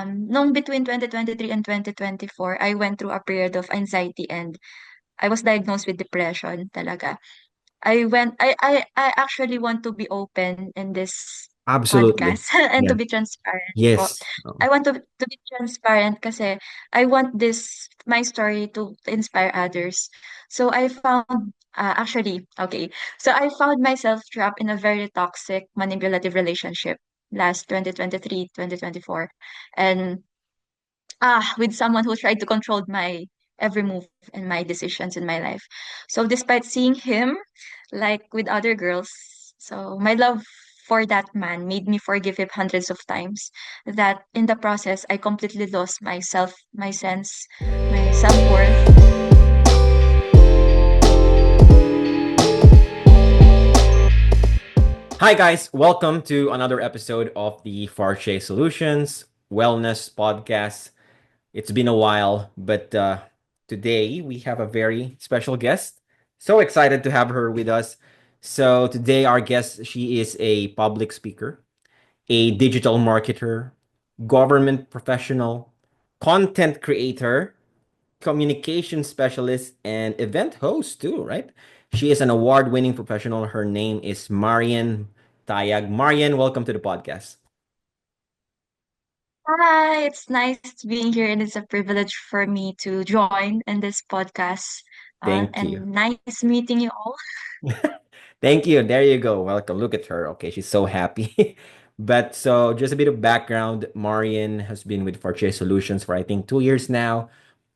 nung between 2023 and 2024, I went through a period of anxiety and I was diagnosed with depression talaga. I actually want to be open in this Absolutely. podcast and to Yeah. be transparent po. Yes. I want to be transparent kasi I want my story to inspire others. So I found, okay. So I found myself trapped in a very toxic, manipulative relationship last 2023, 2024. And with someone who tried to control my every move and my decisions in my life. So despite seeing him like with other girls, so my love for that man made me forgive him hundreds of times. That in the process I completely lost myself, my sense, my self-worth. Hi, guys. Welcome to another episode of the Farche Solutions Wellness Podcast. It's been a while, but today we have a very special guest. So excited to have her with us. So, today, our guest, she is a public speaker, a digital marketer, government professional, content creator, communication specialist, and event host too, right? She is an award-winning professional. Her name is Marian Tayag. Marian, welcome to the podcast. Hi, it's nice being here and it's a privilege for me to join in this podcast. Thank you. And nice meeting you all. Thank you. There you go. Welcome. Look at her. Okay, she's so happy. But so just a bit of background. Marian has been with Forte Solutions for I think 2 years now.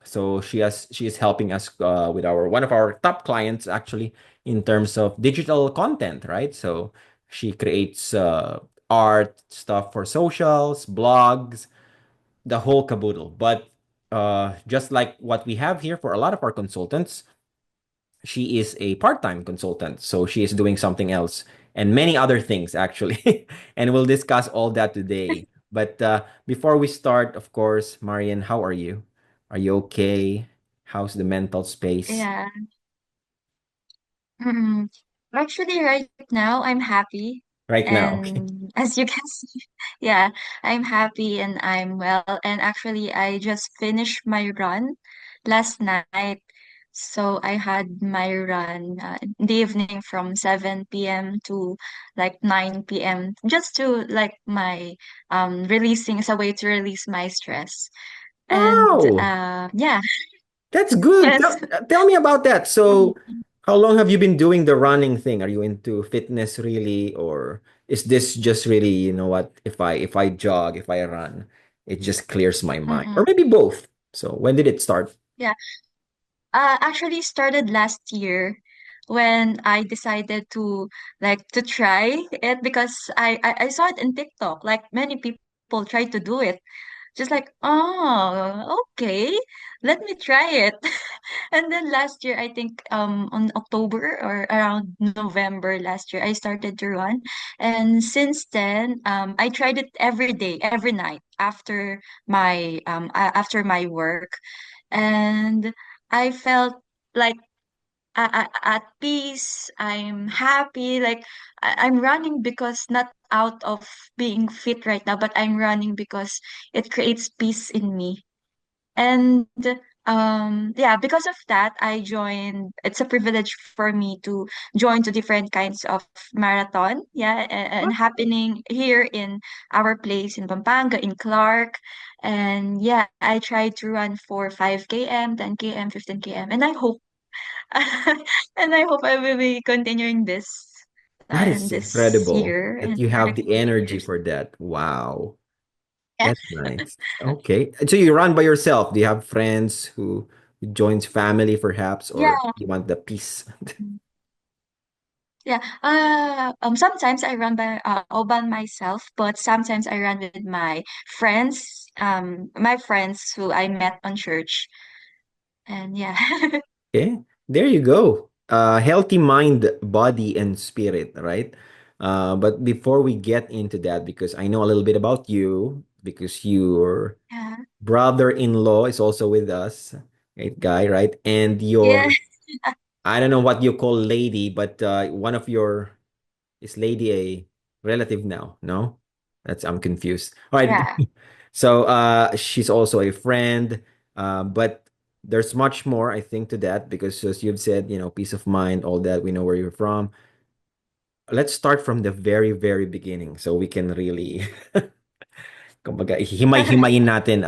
So she is helping us with our one of our top clients actually in terms of digital content, right? So she creates art stuff for socials, blogs, the whole caboodle. But just like what we have here for a lot of our consultants, she is a part-time consultant, so she is doing something else and many other things actually. And we'll discuss all that today. But before we start, of course, Marian, how are you? Are you okay? How's the mental space Yeah. Mm. Actually, right now I'm happy, right now? Okay. and as you can see, yeah, I'm happy and I'm well. And actually, I just finished my run last night. So I had my run in the evening from 7 p.m. to like 9 p.m. just to like my releasing as a way to release my stress. And Oh, yeah, that's good. yes. Tell me about that. So, how long have you been doing the running thing? Are you into fitness really, or is this just really, you know what, if I jog, if I run, it just clears my mind, or Mm-mm. maybe both? So, when did it start? Yeah. Actually started last year when I decided to to try it because I saw it in TikTok. Like many people try to do it. Just like, oh, okay, let me try it. And then last year, I think on October or around November last year, I started to run. And since then, I tried it every day, every night after my work. And I felt like at peace. I'm happy. Like I'm running because not out of being fit right now, but I'm running because it creates peace in me. And yeah, because of that, I joined. It's a privilege for me to join to different kinds of marathon. Yeah, and happening here in our place in Pampanga, in Clark. And yeah, I tried to run for 5 km, 10 km, 15 km, and I hope and I hope I will be continuing this That in is this incredible year that and you for the have the coming energy years. for that. Wow, Yeah. that's nice. Okay, so you run by yourself. Do you have friends who joins family, perhaps, or Yeah. you want the peace? Yeah. Sometimes I run all by myself, but sometimes I run with my friends who I met on church. And yeah. Okay, there you go. Healthy mind, body, and spirit, right? But before we get into that, because I know a little bit about you, because your Yeah. brother-in-law is also with us, right, guy, right? And Yeah. your, I don't know what you call lady, but one of your, is lady a relative now? No? I'm confused. All right. Yeah. So she's also a friend, but there's much more, I think, to that because as you've said, peace of mind, all that, we know where you're from. Let's start from the very, very beginning so we can really kumbaga, himay-himayin natin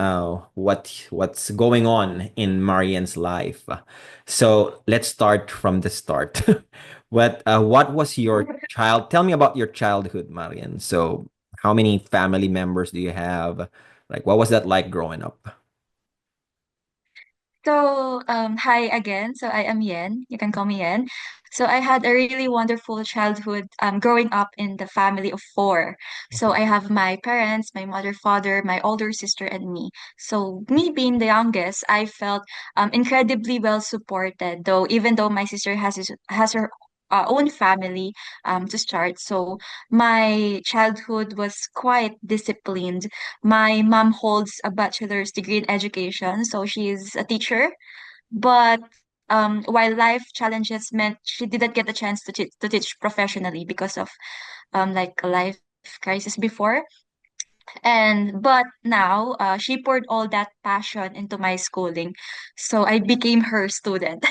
what's going on in Marian's life. So let's start from the start. What was your child? Tell me about your childhood, Marian. So how many family members do you have? Like, what was that like growing up? So, hi again. So I am Yen. You can call me Yen. So I had a really wonderful childhood, growing up in the family of four. So I have my parents, my mother, father, my older sister, and me. So me being the youngest, I felt incredibly well supported. Though even though my sister has her own family to start, so my childhood was quite disciplined. My mom holds a bachelor's degree in education, so she is a teacher. But while life challenges meant she didn't get the chance to teach professionally because of like a life crisis before. And but now she poured all that passion into my schooling. So I became her student.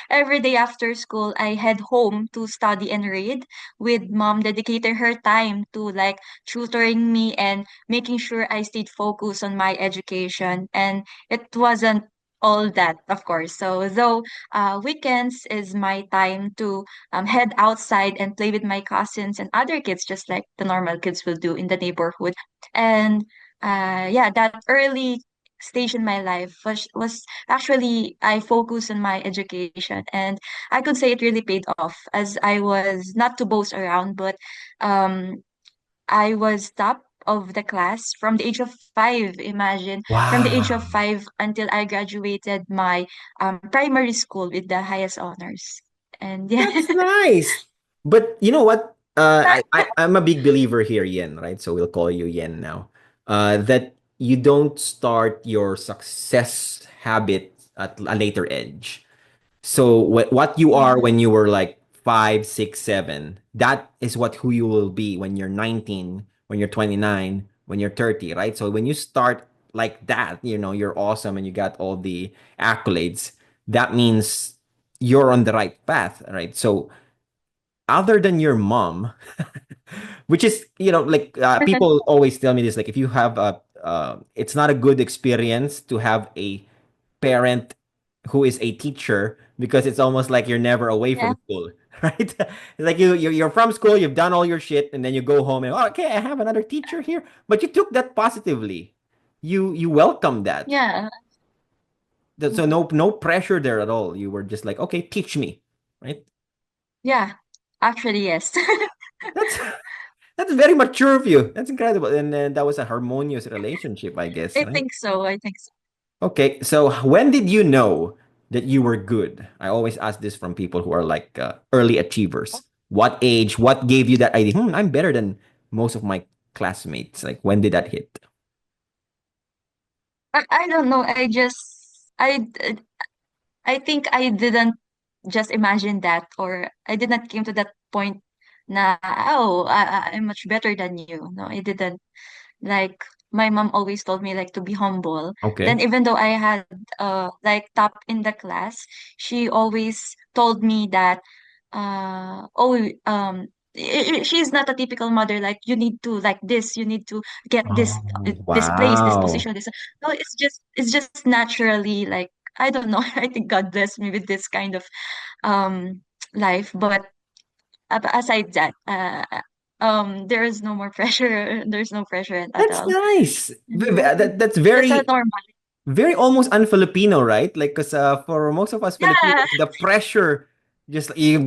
Every day after school, I head home to study and read, with mom dedicating her time to like tutoring me and making sure I stayed focused on my education. And it wasn't all that, of course. So though weekends is my time to head outside and play with my cousins and other kids, just like the normal kids will do in the neighborhood. And yeah, that early stage in my life was actually I focused on my education, and I could say it really paid off, as I was not to boast around, but um I was top of the class from the age of 5. Imagine, from the age of Wow. 5 until I graduated my primary school with the highest honors. And yeah. That's nice. But you know what? I'm a big believer here, Yen, right? So we'll call you Yen now. That you don't start your success habit at a later age. So what you are Yeah. when you were like 5, 6, 7, that is what who you will be when you're 19, when you're 29, when you're 30, right? So when you start like that, you're awesome and you got all the accolades. That means you're on the right path, right? So other than your mom, which is, like people always tell me this, like if you have it's not a good experience to have a parent who is a teacher because it's almost like you're never away Yeah. from school, right? It's like you're from school, you've done all your shit, and then you go home and oh, okay, I have another teacher here, but you took that positively. You welcome that. Yeah. So no pressure there at all. You were just like, okay, teach me, right? Yeah. Actually, yes. That's that's very mature of you. That's incredible, and then that was a harmonious relationship, I guess, I right? think so. I think so. Okay, so when did you know that you were good? I always ask this from people who are like early achievers. What age? What gave you that idea? I'm better than most of my classmates. Like, when did that hit? I don't know. I think I didn't just imagine that, or I did not came to that point na, oh, I'm much better than you. No, I didn't. Like, my mom always told me like to be humble. Then Okay. even though I had like top in the class, she always told me that oh she's not a typical mother, like you need to like this, you need to get Oh, this place, this wow. position, this. No, it's just naturally, like, I don't know. I think God blessed me with this kind of um life. But aside that, there is no more pressure. There's no pressure at That's all. nice. Yeah. That's That's a very normal. very almost un-Filipino, right? Like, cause for most of us Yeah. Filipinos, the pressure, just you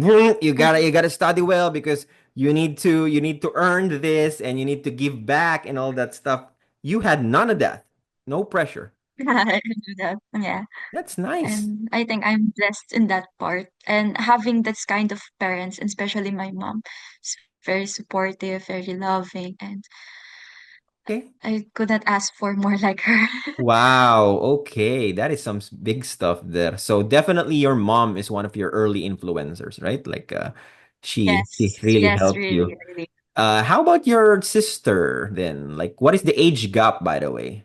gotta study well because you need to earn this and you need to give back and all that stuff. You had none of that. No pressure. I can do that. Yeah. That's nice. And I think I'm blessed in that part. And having this kind of parents, and especially my mom, is very supportive, very loving, and Okay. I couldn't ask for more like her. Wow. Okay, that is some big stuff there. So definitely your mom is one of your early influencers, right? Like, she Yes, really yes, helped really, you. really. How about your sister then? Like, what is the age gap, by the way?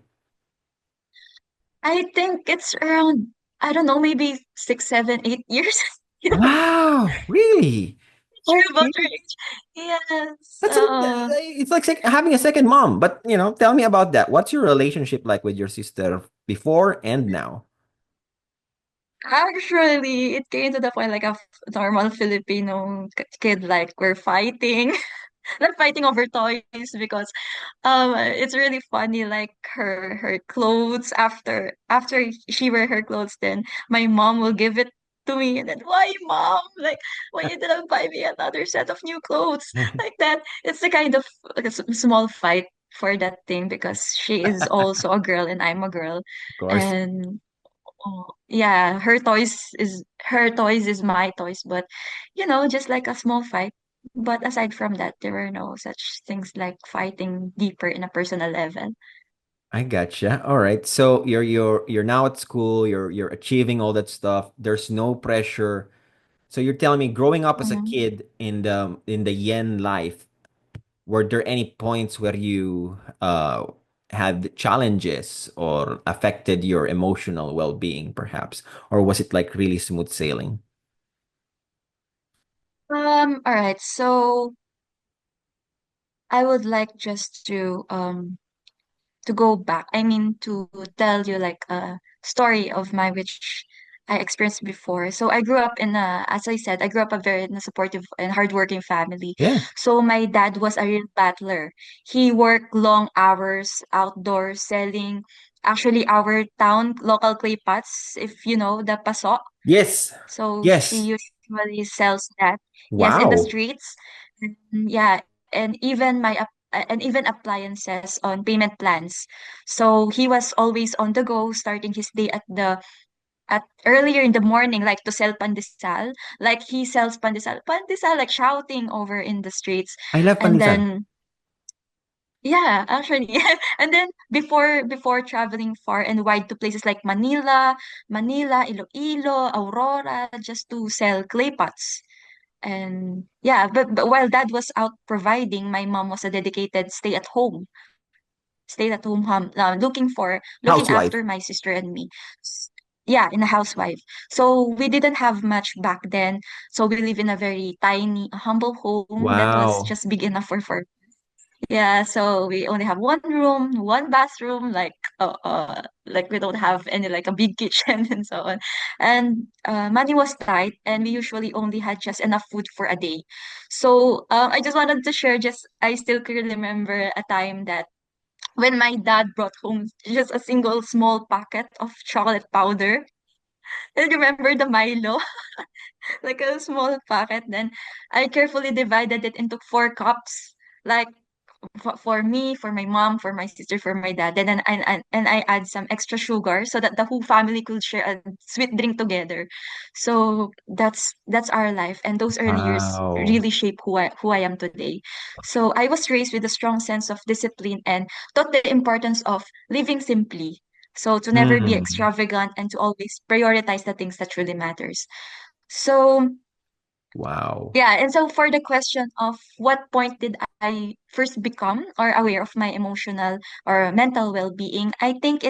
I think it's around, I don't know, maybe 6, 7, 8 years. Yeah, Wow, really? sure about Okay. her age. Yes. That's it's like having a second mom. But, tell me about that. What's your relationship like with your sister before and now? Actually, it came to the point like a normal Filipino kid, like we're fighting, not fighting over toys because it's really funny. Like her clothes after she wear her clothes, then my mom will give it to me, and then why, mom? Like why you didn't buy me another set of new clothes like that? It's the kind of like a small fight for that thing because she is also a girl and I'm a girl, Of course. and oh, yeah, her toys is my toys, but just like a small fight. But aside from that, there were no such things like fighting deeper in a personal level. I gotcha. All right. So you're now at school, you're achieving all that stuff. There's no pressure. So you're telling me growing up as a Mhm. kid in the yen life, were there any points where you had challenges or affected your emotional well-being, perhaps? Or was it like really smooth sailing? All right. So I would like just to go back. I mean, to tell you like a story of my which I experienced before. So I grew up as I said, I grew up a very in a supportive and hardworking family. Yeah. So my dad was a real battler. He worked long hours outdoors selling actually our town local clay pots, if you know the paso. Yes. So he Yes. usually sells that, yes, in the Wow. streets. Yeah, and even appliances on payment plans. So he was always on the go, starting his day at earlier in the morning, like to sell pandesal. Like he sells pandesal, like shouting over in the streets, I love and pandesal. then yeah, actually. And then before traveling far and wide to places like Manila, Iloilo, Aurora, just to sell clay pots. And yeah, but while dad was out providing, my mom was a dedicated stay-at-home mom, looking Housewife. after my sister and me. S- Yeah, in a housewife. So we didn't have much back then. So we live in a very tiny, humble home that was Wow. just big enough for yeah, so we only have one room, one bathroom, like we don't have any like a big kitchen and so on. And money was tight, and we usually only had just enough food for a day. So I just wanted to share. I still can remember a time that when my dad brought home just a single small packet of chocolate powder. And remember the Milo, like a small packet. Then I carefully divided it into 4 cups, like for me, for my mom, for my sister, for my dad, and I add some extra sugar so that the whole family could share a sweet drink together. So that's our life, and those early years Wow. really shape who I am today. So I was raised with a strong sense of discipline and taught the importance of living simply. So to never be Hmm. extravagant and to always prioritize the things that really matters. So Wow. yeah, and so for the question of what point did I first become or aware of my emotional or mental well-being, I think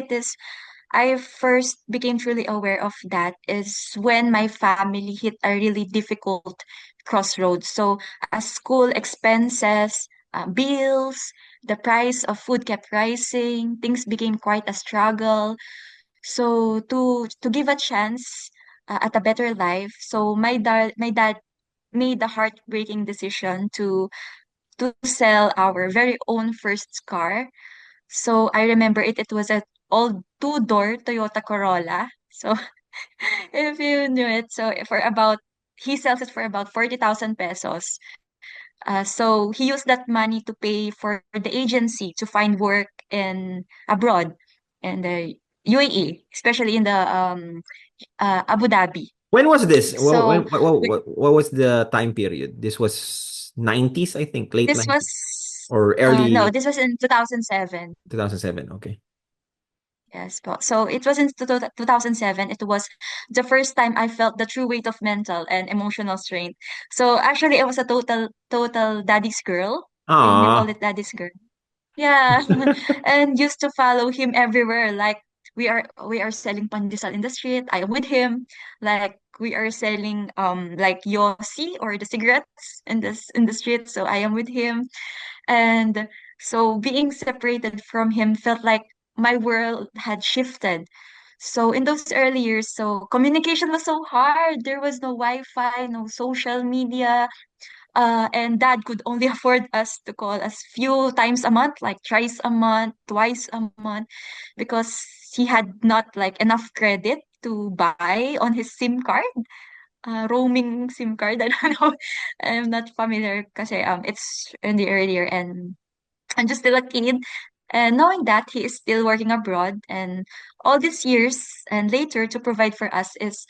I first became truly aware of that is when my family hit a really difficult crossroads. So as school expenses, bills, the price of food kept rising, things became quite a struggle. So to give a chance at a better life, so my dad made the heartbreaking decision to sell our very own first car. So I remember it was a old two-door Toyota Corolla. So if you knew it, he sells it for about 40,000 pesos. So he used that money to pay for the agency to find work in abroad in the UAE, especially in the Abu Dhabi. When was this? So What was the time period? This was 90s, I think, late this was 90s or no, early this was in 2007. 2007. Okay. Yes, so it was in 2007. It was the first time I felt the true weight of mental and emotional strain. So actually, I was a total daddy's girl. We call Ah. it daddy's girl. Yeah, and used to follow him everywhere, like we are selling pandesal in the street. I am with him. Like we are selling like Yossi or the cigarettes in the street. So I am with him. And so being separated from him felt like my world had shifted. So in those early years, so communication was so hard. There was no Wi-Fi, no social media, and dad could only afford us to call us few times a month, like thrice a month, twice a month, because he had not like enough credit to buy on his SIM card, roaming SIM card. I don't know. I'm not familiar because it's in the earlier and I'm just still a kid. And knowing that he is still working abroad and all these years and later to provide for us is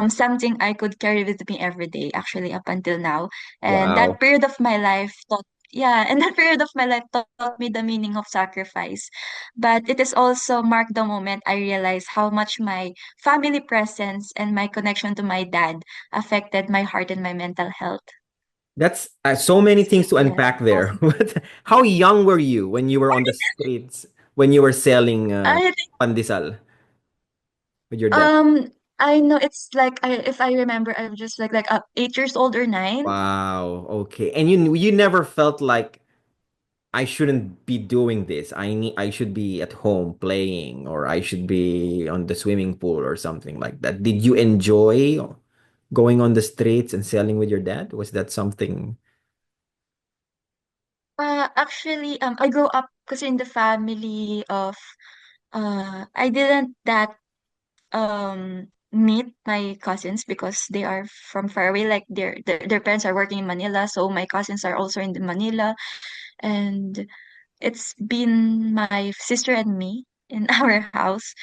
something I could carry with me every day, actually, up until now. And that Wow. period of my life taught, yeah, and that period of my life taught me the meaning of sacrifice. But it is also marked the moment I realized how much my family presence and my connection to my dad affected my heart and my mental health. That's so many things to Yes. unpack there. How young were you when you were on the streets, when you were selling I pandesal with your dad? Um, I know it's like if I remember, I'm just like 8 years old or 9. Wow. Okay. And you never felt like I shouldn't be doing this. I should be at home playing or I should be on the swimming pool or something like that. Did you enjoy going on the streets and selling with your dad? Was that something? Actually, I grew up because in the family of I didn't that meet my cousins because they are from far away. Like their parents are working in Manila, so my cousins are also in the Manila, and it's been my sister and me in our house.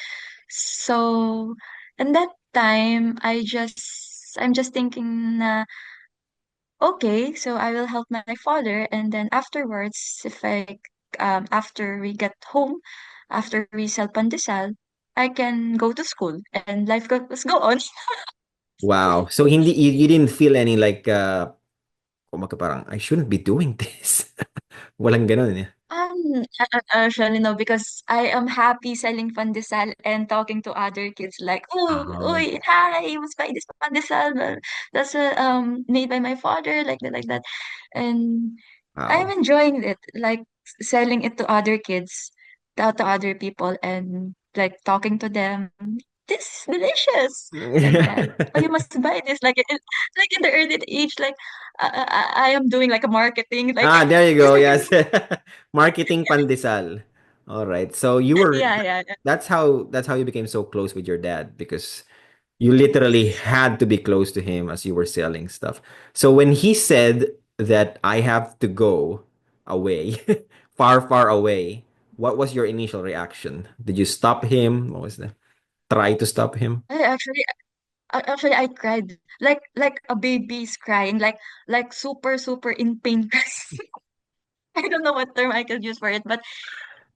So, and that time, I'm just thinking, okay, so I will help my father, and then afterwards, after we get home, after we sell pandesal, I can go to school and life goes go on. Wow. So you didn't feel any like kumbaga parang I shouldn't be doing this. Walang ganun eh. Actually, no, because I am happy selling pandesal and talking to other kids like, oh, Oh, oy, hi, you must buy this pandesal. That's made by my father, like that, like that. And I'm wow. enjoying it, like selling it to other kids, to other people, and like talking to them. This is delicious, like that. Oh, you must buy this, like in the early age, like I am doing like a marketing, like Ah, there you go. Yes. Marketing pandesal. All right. So you were yeah, yeah, yeah. that's how you became so close with your dad because you literally had to be close to him as you were selling stuff. So when he said that I have to go away, far, far away, what was your initial reaction? Did you stop him? What was the try to stop him? I actually, I cried like a baby's crying, like super super in pain. I don't know what term I could use for it, but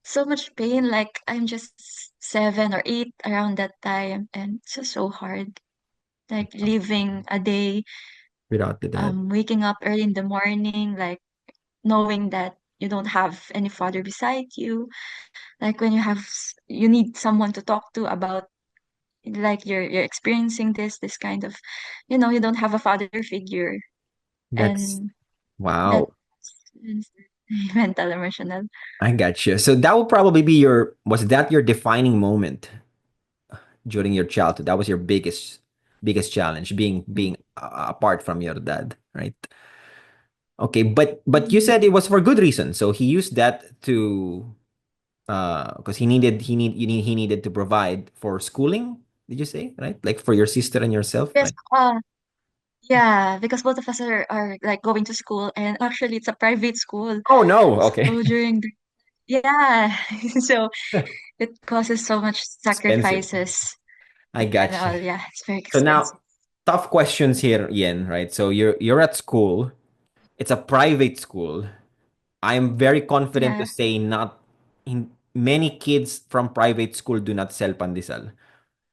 so much pain. Like I'm just 7 or 8 around that time, and it's just so hard. Like living a day, Without the dad. waking up early in the morning, like knowing that you don't have any father beside you. Like when you need someone to talk to about like you're experiencing this kind of, you don't have a father figure, That's and that's wow. mental emotional. I got you. So that would probably be was that your defining moment during your childhood? That was your biggest challenge, being apart from your dad, right? Okay, but you Mhm. said it was for good reason. So he used that to because he needed to provide for schooling. Did you say right? Like for your sister and yourself, Yes, right? yeah, because both of us are like going to school, and actually it's a private school. Oh no. Okay. So yeah, so it causes so much Expensive. sacrifices I and got you. all. Yeah, it's very So now expensive. tough questions here, Ian, right? So you're at school. It's a private school. I'm very confident to Yeah, say not in many kids from private school do not sell pandesal.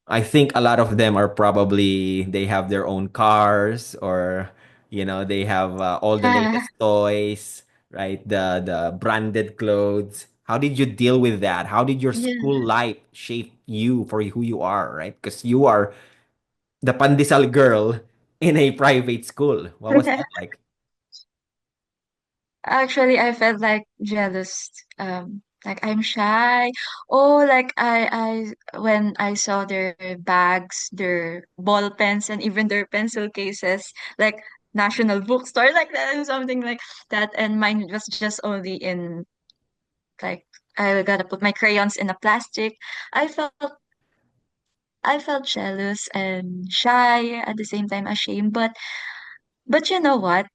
I think a lot of them are probably they have their own cars or they have all the yeah, latest toys, right? The branded clothes. How did you deal with that? How did your yeah. school life shape you for who you are, right? Because you are the pandesal girl in a private school. What was that like? Actually, I felt like jealous. Like I'm shy. Oh, like when I saw their bags, their ball pens, and even their pencil cases, like National Bookstore, like that, and something like that. And mine was just only in like I gotta put my crayons in a plastic. I felt I felt jealous and shy at the same time, ashamed. But you know what?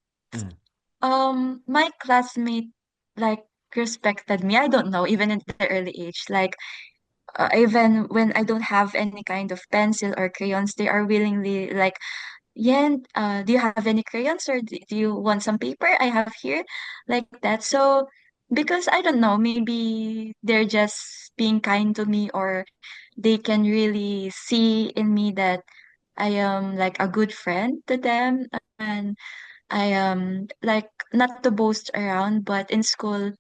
Mm. My classmate like respected me. I don't know, even in the early age. Like even when I don't have any kind of pencil or crayons, they are willingly like, Yen, do you have any crayons or do you want some paper? I have here, like that. So because I don't know, maybe they're just being kind to me, or they can really see in me that I am like a good friend to them, and I am like not to boast around, but in school,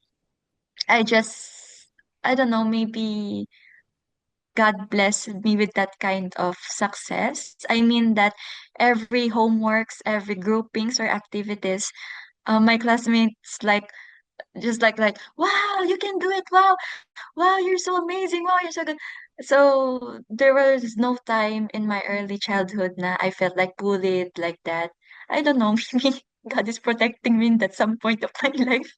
I just, I don't know, maybe God blessed me with that kind of success. I mean that every homeworks, every groupings or activities, my classmates like just like, wow, you can do it. Wow, wow, you're so amazing. Wow, you're so good. So there was no time in my early childhood na I felt like bullied like that. I don't know, maybe God is protecting me in that some point of my life.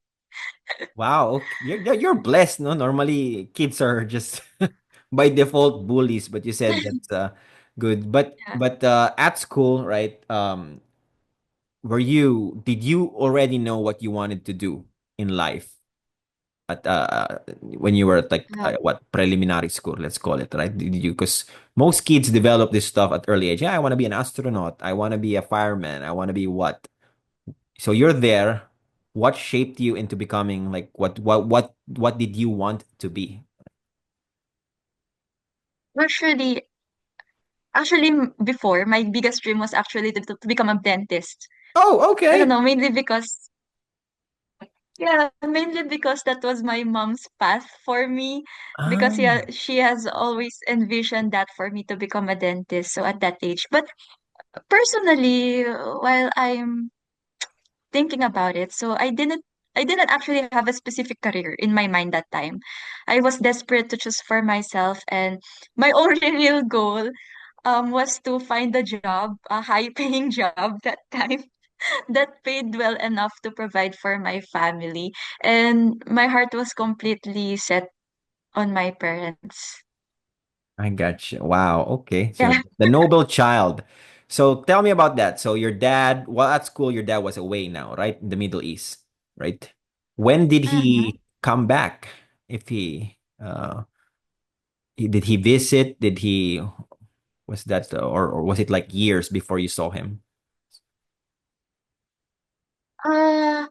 Wow, okay. You're blessed, no? Normally, kids are just by default bullies, but you said that's good. But Yeah. at school, right? Did you already know what you wanted to do in life at when you were at like Yeah. what preliminary school, let's call it, right? Did you? Because most kids develop this stuff at early age. Yeah, I want to be an astronaut. I want to be a fireman. I want to be what? So you're there. What shaped you into becoming like what did you want to be? Actually, before my biggest dream was actually to become a dentist. Oh, I don't okay. know, mainly because yeah, mainly because that was my mom's path for me. Because Ah, yeah, she has always envisioned that for me to become a dentist. So at that age, but personally, while I'm thinking about it, so I didn't actually have a specific career in my mind that time. I was desperate to choose for myself, and my only real goal was to find a job, a high paying job that time that paid well enough to provide for my family. And my heart was completely set on my parents. I got you. Wow. Okay. So Yeah. the noble child. So tell me about that. So your dad, while at school, your dad was away now, right? In the Middle East, right? When did Mm-hmm. he come back? If did he visit? Did he was that or was it like years before you saw him? Uh,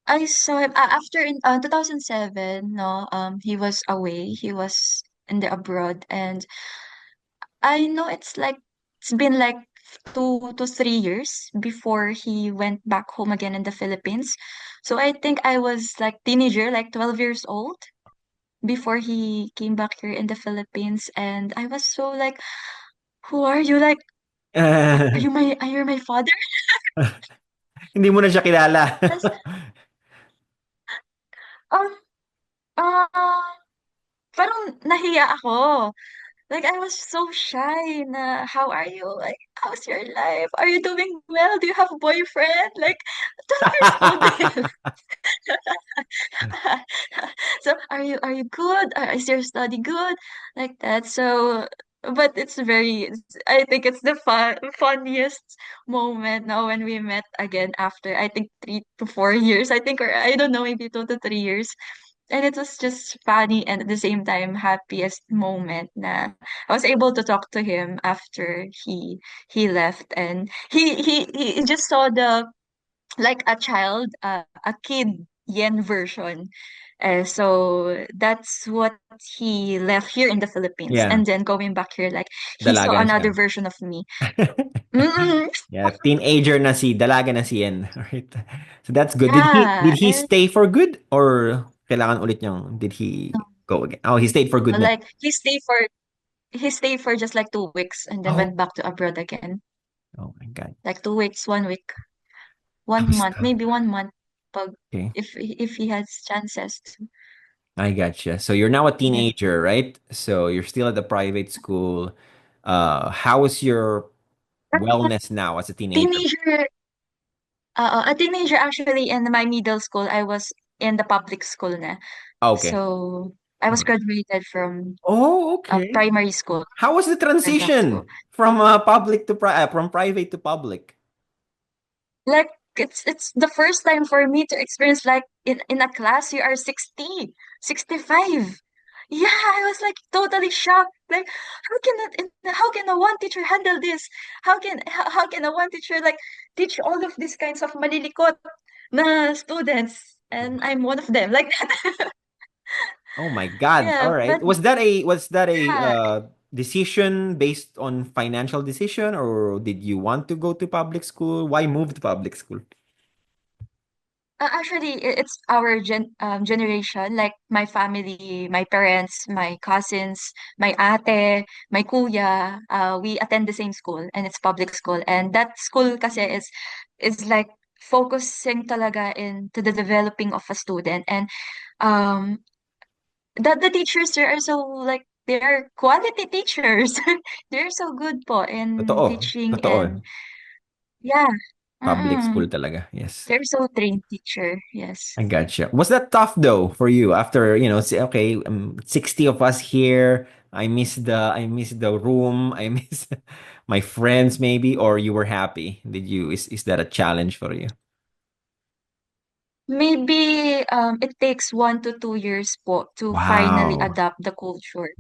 I saw him after in 2007, no, he was away. He was in the abroad, and I know it's been like 2 to 3 years before he went back home again in the Philippines. So I think I was like teenager, like 12 years old before he came back here in the Philippines, and I was so like, who are you? Like, are you my father? Hindi mo na siya kilala. Yes. Um, uh, parang nahiya ako. Like, I was so shy na, how are you? Like, how's your life? Are you doing well? Do you have a boyfriend? Like, 12 years old. So, are you good? Is your study good? Like that. So, but I think it's the funniest moment now when we met again after, I think, 3 to 4 years. I think, or I don't know, maybe 2 to 3 years. And it was just funny and at the same time happiest moment na I was able to talk to him after he left, and he just saw the like a child, a kid Yen version. So that's what he left here in the Philippines, Yeah, and then going back here, like he saw dalaga na siya. another version of me. Mm-mm. Yeah, teenager na si dalaga na si Yen. Alright. So that's good. Did Yeah, he stay for good or kailangan ulit niyang did he go again? Oh, he stayed for good na. like he stayed for. he stayed for just like 2 weeks and then Oh, went back to abroad again. oh my God. Like 2 weeks, 1 week, That 1 month, tough. maybe 1 month pag Okay. if he has chances to. I gotcha. So you're now a Yeah. teenager, right? So you're still at the private school. How is your Uh, wellness now as a teenager? Teenager, a teenager actually in my middle school, I was in the public school na. Okay. So I was Okay. graduated from Oh, okay. primary school How was the like that. So transition from public to from private to public? like it's the first time for me to experience like in a class you are 60, 65. Yeah, I was like totally shocked. Like how can a one teacher handle this? How can a one teacher like teach all of these kinds of malilikot na students and I'm one of them like that. Oh my God. All Yeah, right. but Was that a yeah, decision based on financial decision, or did you want to go to public school? Why move to public school? actually, it's our generation, like my family, my parents, my cousins, my ate, my kuya, we attend the same school and it's public school. And that school kasi is like focusing talaga into the developing of a student. And um the teachers there are so like they're quality teachers. They're so good po in Totoo. teaching and Totoo. yeah. Public school Mm-mm. talaga. Yes. They're so trained teacher. Yes. I gotcha. Was that tough though for you after, say, okay, 60 of us here. I miss the room. I miss my friends maybe, or you were happy? Is that a challenge for you? Maybe it takes 1 to 2 years po to finally Wow. adapt the culture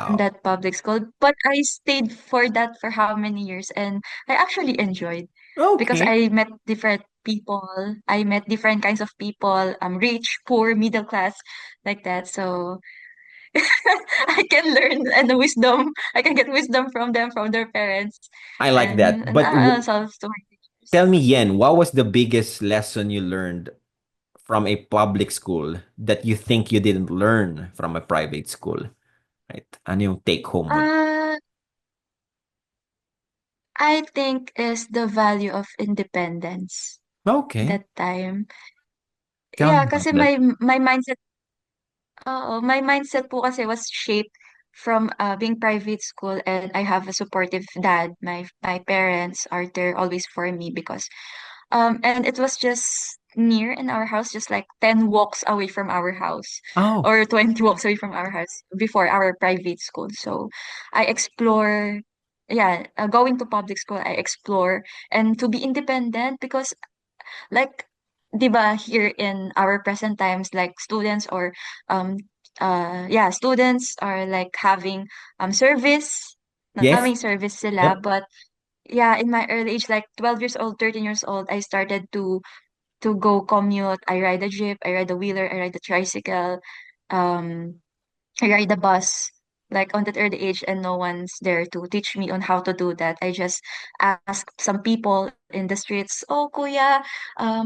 in Wow. that public school. But I stayed for that for how many years and I actually enjoyed because Okay. I met different people. I met different kinds of people, rich, poor, middle class, like that. So I can learn and wisdom. I can get wisdom from them, from their parents, I like that. and But also to my tell teachers. me, Yen, what was the biggest lesson you learned from a public school that you think you didn't learn from a private school? Right? Ano yung take home mo? Uh, I think is the value of independence Okay. that time. Tell Yeah, me about kasi that. my mindset, my mindset po kasi was shaped from being private school and I have a supportive dad. My parents are there always for me because and it was just near in our house, just like 10 walks away from our house Oh, or 20 walks away from our house before our private school. So I explore, yeah, going to public school, I explore and to be independent because like 'di ba here in our present times like students or um yeah, students are like having service, yes. may service sila, Yep. but yeah, in my early age, like 12 years old, 13 years old, I started to go commute. I ride a jeep, I ride a wheeler, I ride a tricycle, um, I ride a bus. Like on that early age, and no one's there to teach me on how to do that. I just ask some people in the streets, "Oh, kuya,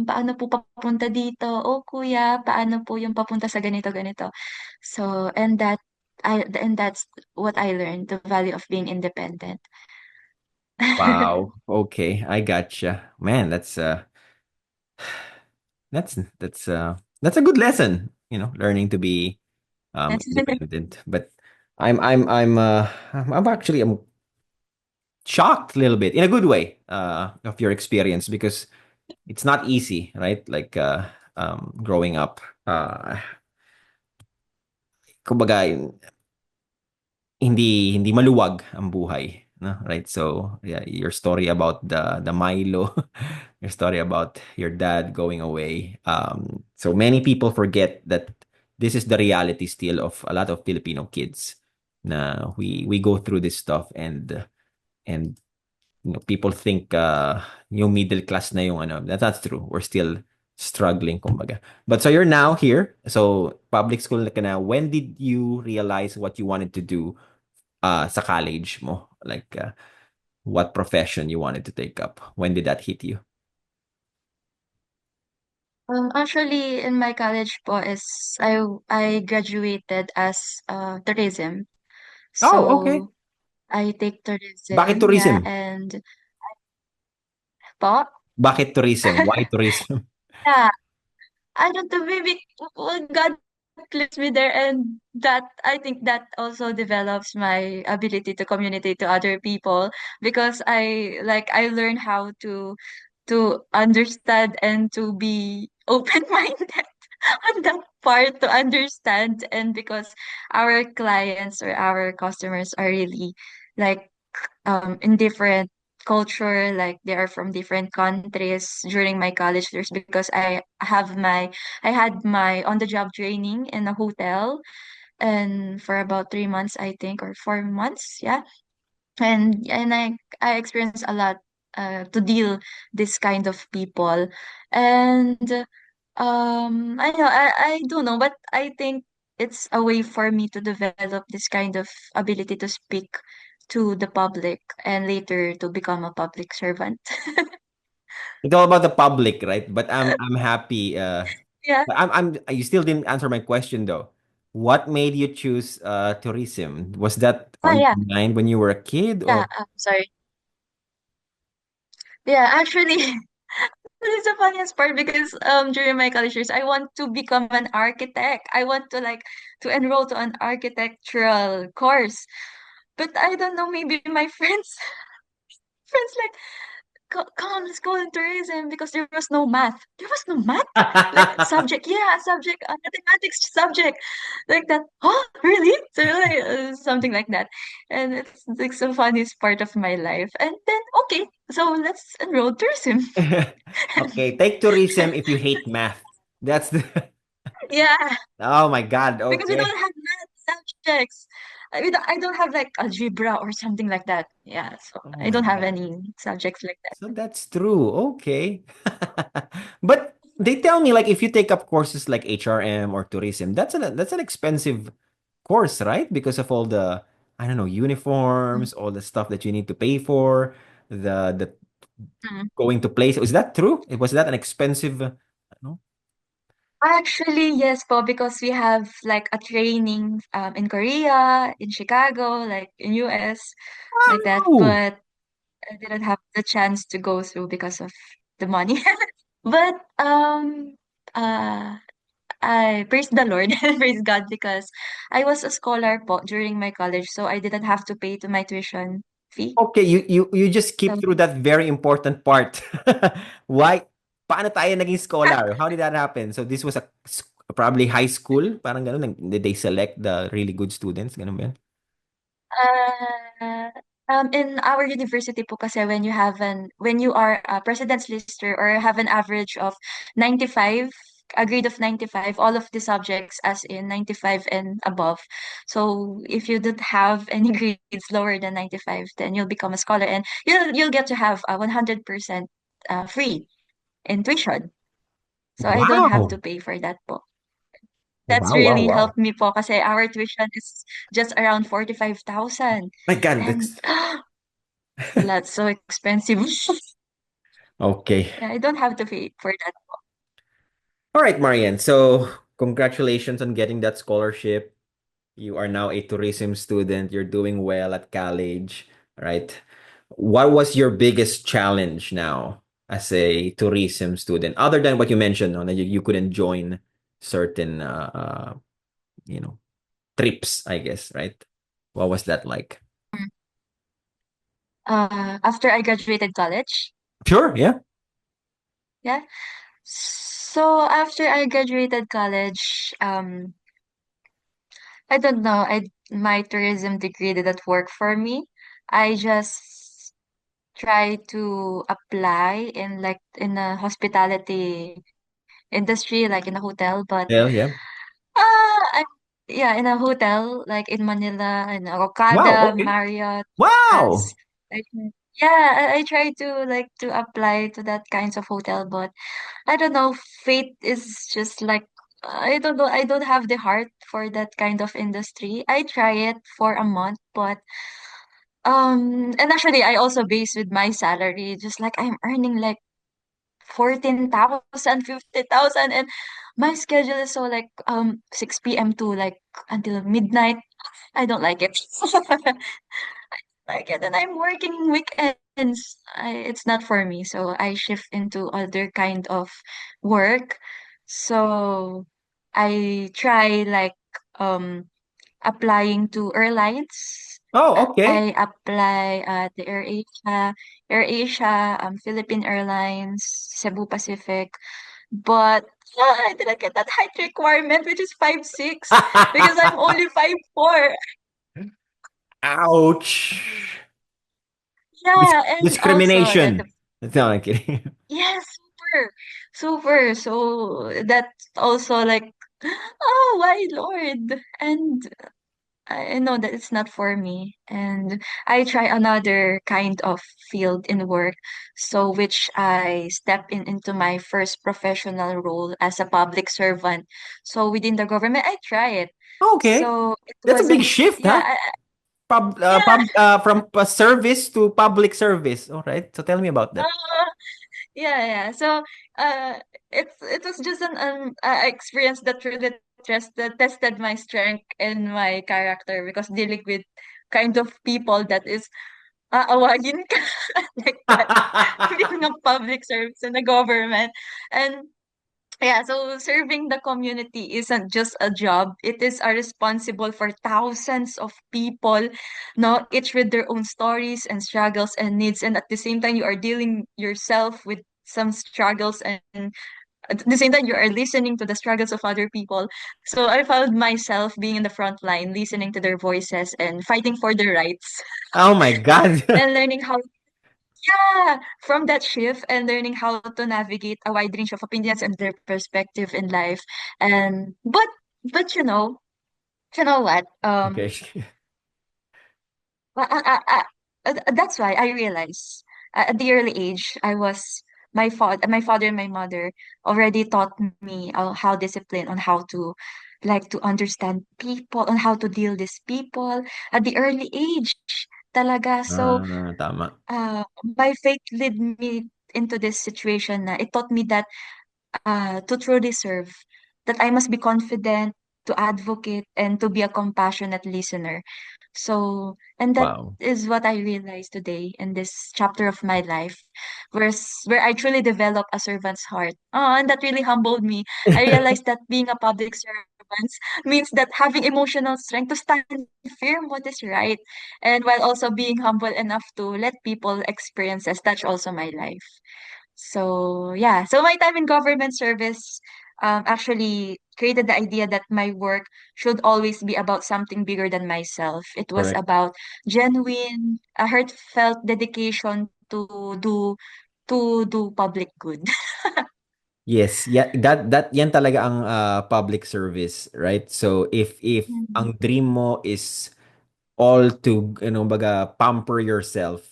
paano po papunta dito? Oh, kuya, paano po yung papunta sa ganito, ganito?" So, and that's what I learned, the value of being independent. Wow. Okay, I gotcha. Man, that's a good lesson, learning to be Yes. independent. But I'm shocked a little bit in a good way of your experience because it's not easy, right? Like growing up. Kumbaga, hindi maluwag ang buhay, no? Right? So, yeah, your story about the Milo, your story about your dad going away. So many people forget that this is the reality still of a lot of Filipino kids. Na we go through this stuff, and people think yung middle class na yung ano. That's not true. We're still struggling, kumbaga. But so you're now here. So public school ka na. When did you realize what you wanted to do sa college mo? Like, what profession you wanted to take up? When did that hit you? Actually, in my college po is I graduated as tourism. Oh, okay. So I take Bakit tourism, tourism? yeah, and po. Bakit tourism? Why tourism? Yeah, I don't know, maybe God placed me there, and that I think that also develops my ability to communicate to other people, because I learn how to understand and to be open-minded on that part, to understand. And because our clients or our customers are really like in different culture, like they are from different countries during my college years, because I had my on the job training in a hotel, and for about 3 months, I think, or 4 months, yeah. And I experienced a lot to deal this kind of people. And I don't know, but I think it's a way for me to develop this kind of ability to speak to the public and later to become a public servant. It's all about the public, right? But I'm happy. Yeah. But you still didn't answer my question though. What made you choose tourism? Was that Oh on yeah. your mind when you were a kid Yeah. or Sorry. Yeah, actually, this is the funniest part, because during my college years I want to become an architect. I want to like to enroll to an architectural course. But I don't know, maybe my friends like, come, let's go in tourism, because there was no math. There was no math? Like subject, yeah, subject, mathematics subject, like that. Oh, really? So like, something like that. And it's like the funniest part of my life. And then, okay, so let's enroll tourism. Okay, take tourism if you hate math. That's the Yeah, Oh my God. because we Okay. don't have math subjects. I don't have like algebra or something like that. Yeah, so Oh I my don't have God. any subjects like that. So that's true. Okay. But they tell me like if you take up courses like HRM or tourism, that's an expensive course, right? Because of all the I don't know, uniforms, all the stuff that you need to pay for, the Mhm. going to place. Is that true? Was that an expensive no? Actually, yes po, because we have like a training in Korea, in Chicago, like in US, like that. Oh, But I didn't have the chance to go through because of the money. But uh I praise the Lord and praise God, because I was a scholar po during my college, so I didn't have to pay to my tuition fee. okay, you just skip So through that very important part. Why? Paano tayo naging scholar? How did that happen? So this was probably high school, parang ganun. Did they select the really good students? Ganun ba yan? Uh, in our university po kasi, when you are a president's lister or have an average of 95, a grade of 95, all of the subjects as in 95 and above. So if you don't have any grades lower than 95, then you'll become a scholar, and you'll get to have a 100% free in tuition. So I don't have to Wow. pay for that po. That's Wow, wow, really wow. helped me po, kasi our tuition is just around 45,000. My God, And that's that's so expensive. okay. Yeah, I don't have to pay for that. All right, Marian. So congratulations on getting that scholarship. You are now a tourism student. You're doing well at college, right? What was your biggest challenge now as a tourism student, other than what you mentioned, no, that you couldn't join certain, you know, trips, I guess, right? What was that like? After I graduated college, Sure, yeah. yeah. So after I graduated college, I don't know, my tourism degree didn't work for me. I just tried to apply in like in a hospitality industry, like in a hotel, but Yeah, yeah. I yeah, in a hotel, like in Manila, in Wow, Rocada, okay. Marriott, Wow. as I yeah, I try to like to apply to that kinds of hotel, but I don't know, fate is just like, I don't know, I don't have the heart for that kind of industry. I try it for a month, but and actually I also base with my salary, just like I'm earning like 14,000, 50,000, and my schedule is so like 6 p.m. to like until midnight. I don't like it. like it, and I'm working weekends. It's not for me, so I shift into other kind of work. So I try like um applying to airlines. Oh, okay. I apply at the AirAsia, Philippine Airlines, Cebu Pacific, but I didn't get that height requirement, which is 5'6", because I'm only 5'4". Ouch. Yeah, and also Discrimination. No, I'm kidding. yeah, super, super. So that's also like, oh, why, Lord? And I know that it's not for me, and I try another kind of field in work, so which I step in into my first professional role as a public servant. So within the government, I try it. Okay. So it That's a big wasn't, shift, yeah, huh? yeah. From service to public service. All right. So tell me about that. Yeah, yeah. So, uh, it was just an experience that really tested my strength and my character, because dealing with kind of people that is aawagin ka like that, being a public service in the government, and yeah, so serving the community isn't just a job. It is a responsible for thousands of people, no, each with their own stories and struggles and needs. And at the same time, you are dealing yourself with some struggles, and at the same time, you are listening to the struggles of other people. So I found myself being in the front line, listening to their voices and fighting for their rights, Oh my God. and learning how, yeah, from that shift and learning how to navigate a wide range of opinions and their perspective in life. And but you know what? Okay. That's why I realized at the early age I was my father and my mother already taught me how discipline on how to like to understand people, on how to deal with people at the early age talaga. So Tama. my faith led me into this situation na it taught me that to truly serve, that I must be confident, to advocate, and to be a compassionate listener. So, and that Wow. is what I realized today in this chapter of my life, where I truly developed a servant's heart. Oh, and that really humbled me. I realized that being a public servant means that having emotional strength to stand firm what is right, and while also being humble enough to let people experiences touch also my life. So yeah, so my time in government service actually created the idea that my work should always be about something bigger than myself. It was Correct. about genuine, a heartfelt dedication to do public good. Yes, yeah, that yan talaga ang public service, right? So if Mhm. ang dream mo is all to, baga, pamper yourself,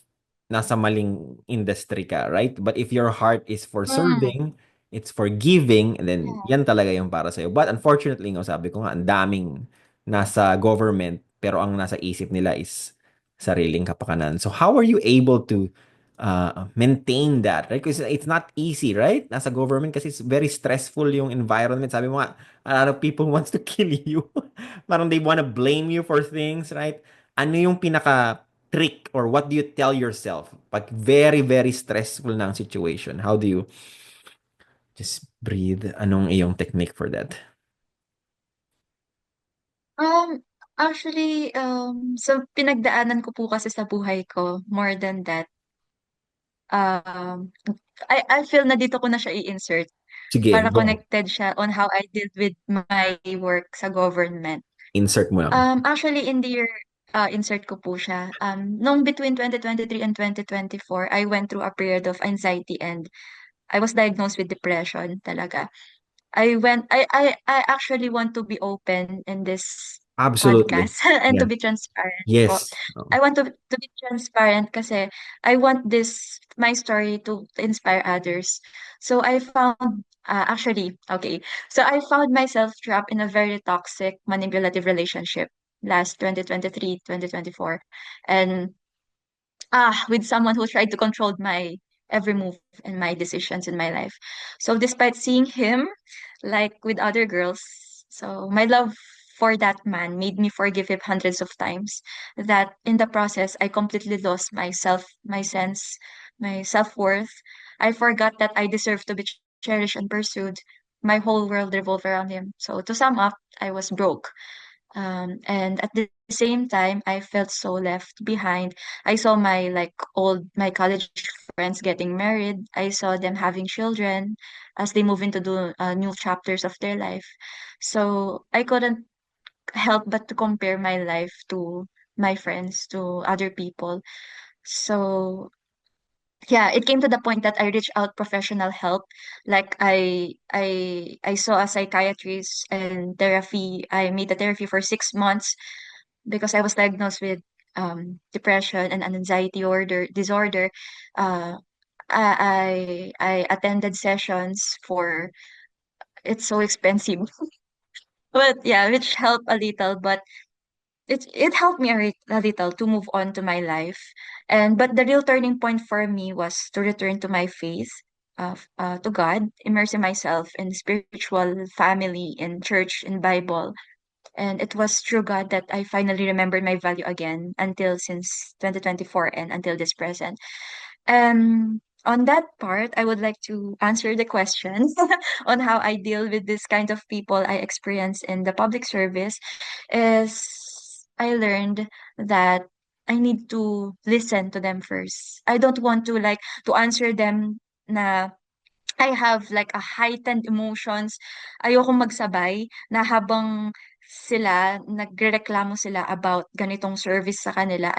nasa maling industry ka, right? But if your heart is for Mm, serving, it's for giving, and then yeah. yan talaga yung para sa'yo. But unfortunately, nga, sabi ko nga, ang daming nasa government, pero ang nasa isip nila is sariling kapakanan. So how are you able to maintain that, right? Because it's not easy, right? Nasa government kasi it's very stressful yung environment. Sabi mo nga, a lot of people wants to kill you. Parang they wanna blame you for things, right? Ano yung pinaka trick, or what do you tell yourself pag very, very stressful na ang situation? How do you just breathe? Anong iyong technique for that? Um, actually, sa pinagdaanan ko po kasi sa buhay ko, more than that, um, I feel na dito ko na siya i-insert Sige, para go. connected siya on how I deal with my work sa government. Insert mo lang. Actually, in the year, insert ko po siya. Nung between 2023 and 2024, I went through a period of anxiety, and I was diagnosed with depression talaga. I actually want to be open in this Absolutely. podcast and to Yeah. be transparent po. Yes. I want to be transparent kasi I want my story to inspire others. So I found, actually, okay. So I found myself trapped in a very toxic, manipulative relationship last 2023, 2024. And with someone who tried to control my every move and my decisions in my life. So despite seeing him like with other girls, so my love for that man made me forgive him hundreds of times. That in the process, I completely lost myself, my sense, my self-worth. I forgot that I deserve to be cherished and pursued. My whole world revolved around him. So to sum up, I was broke. And at the same time, I felt so left behind. I saw my college friends getting married. I saw them having children as they move into the new chapters of their life. So I couldn't help but to compare my life to my friends, to other people. So yeah, it came to the point that I reached out professional help. Like I saw a psychiatrist and therapy. I made the therapy for 6 months because I was diagnosed with depression and an anxiety order disorder. Uh, I attended sessions for it's so expensive, but yeah, which helped a little. But it helped me a little to move on to my life. And but the real turning point for me was to return to my faith, to God, immersing myself in spiritual family, in church, in Bible. And it was through God that I finally remembered my value again until since 2024 and until this present. On that part, I would like to answer the question on how I deal with this kind of people I experience in the public service is I learned that I need to listen to them first. I don't want to to answer them na I have like a heightened emotions. Ayoko magsabay na habang sila nagrereklamo sila about ganitong service sa kanila.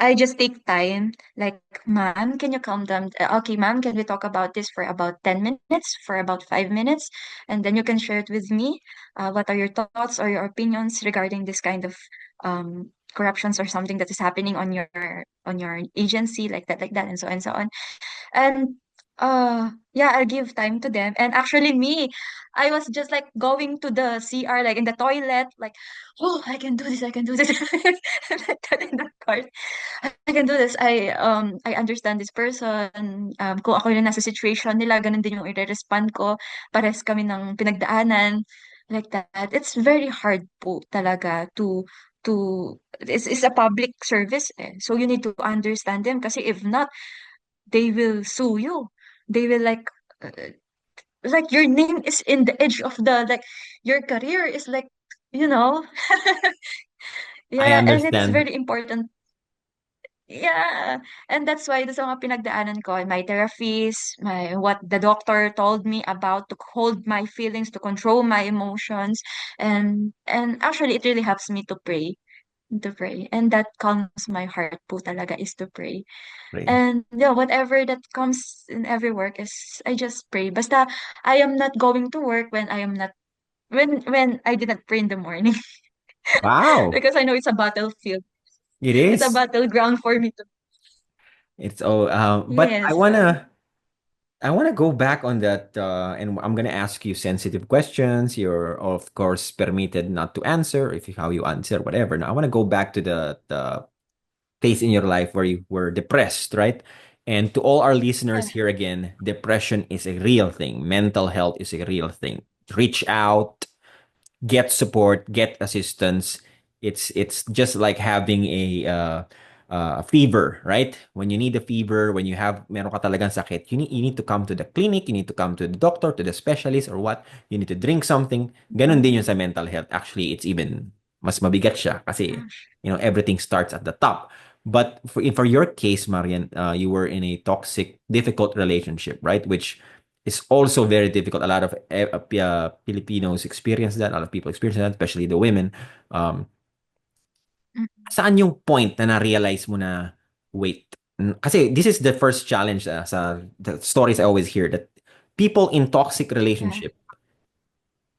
I just take time, like, ma'am, can you calm down? Okay, ma'am, can we talk about this for about 10 minutes, for about 5 minutes? And then you can share it with me. What are your thoughts or your opinions regarding this kind of corruptions or something that is happening on your agency, like that, and so on. And yeah, I'll give time to them. And actually me, I was just like going to the CR, like in the toilet, like, oh, I can do this, I can do this. Like that in the cart. I can do this. I understand this person. Kung ako yung nasa situation nila, ganun din yung i-respond ko. Pares kami ng pinagdaanan. Like that. It's very hard po talaga it's a public service eh. So you need to understand them kasi if not, they will sue you. They will uh, like your name is in the edge of the like your career is like you know I yeah, and it's understand. very important. Yeah, and that's why the mga pinagdaanan ko, my therapies, my what the doctor told me about to hold my feelings, to control my emotions, and actually it really helps me to pray, and that calms my heart po talaga is to pray. Pray. And yeah, whatever that comes in every work is I just pray. Basta I am not going to work when I am not when I did not pray in the morning Wow, because I know it's a battlefield. it It's a is. battleground for me to. It's oh, but Yes. I wanna go back on that, and I'm gonna ask you sensitive questions. You're of course permitted not to answer if you, how you answer, whatever. Now I wanna go back to the phase in your life where you were depressed, right? And to all our listeners Yeah. here again, depression is a real thing. Mental health is a real thing. Reach out, get support, get assistance. It's just like having a fever, right? When you need a fever, when you have meron ka talagang sakit, you need to come to the clinic, you need to come to the doctor, to the specialist or what. You need to drink something. Ganon din Mhm. yun sa mental health. Actually, it's even mas mabigat siya kasi everything starts at the top. But for your case, Marian, you were in a toxic, difficult relationship, right? Which is also very difficult. A lot of Filipinos experience that. A lot of people experience that, especially the women. Um, Mhm. Saan yung point na na-realize mo na, wait, kasi this is the first challenge sa the stories I always hear that people in toxic Yeah. relationship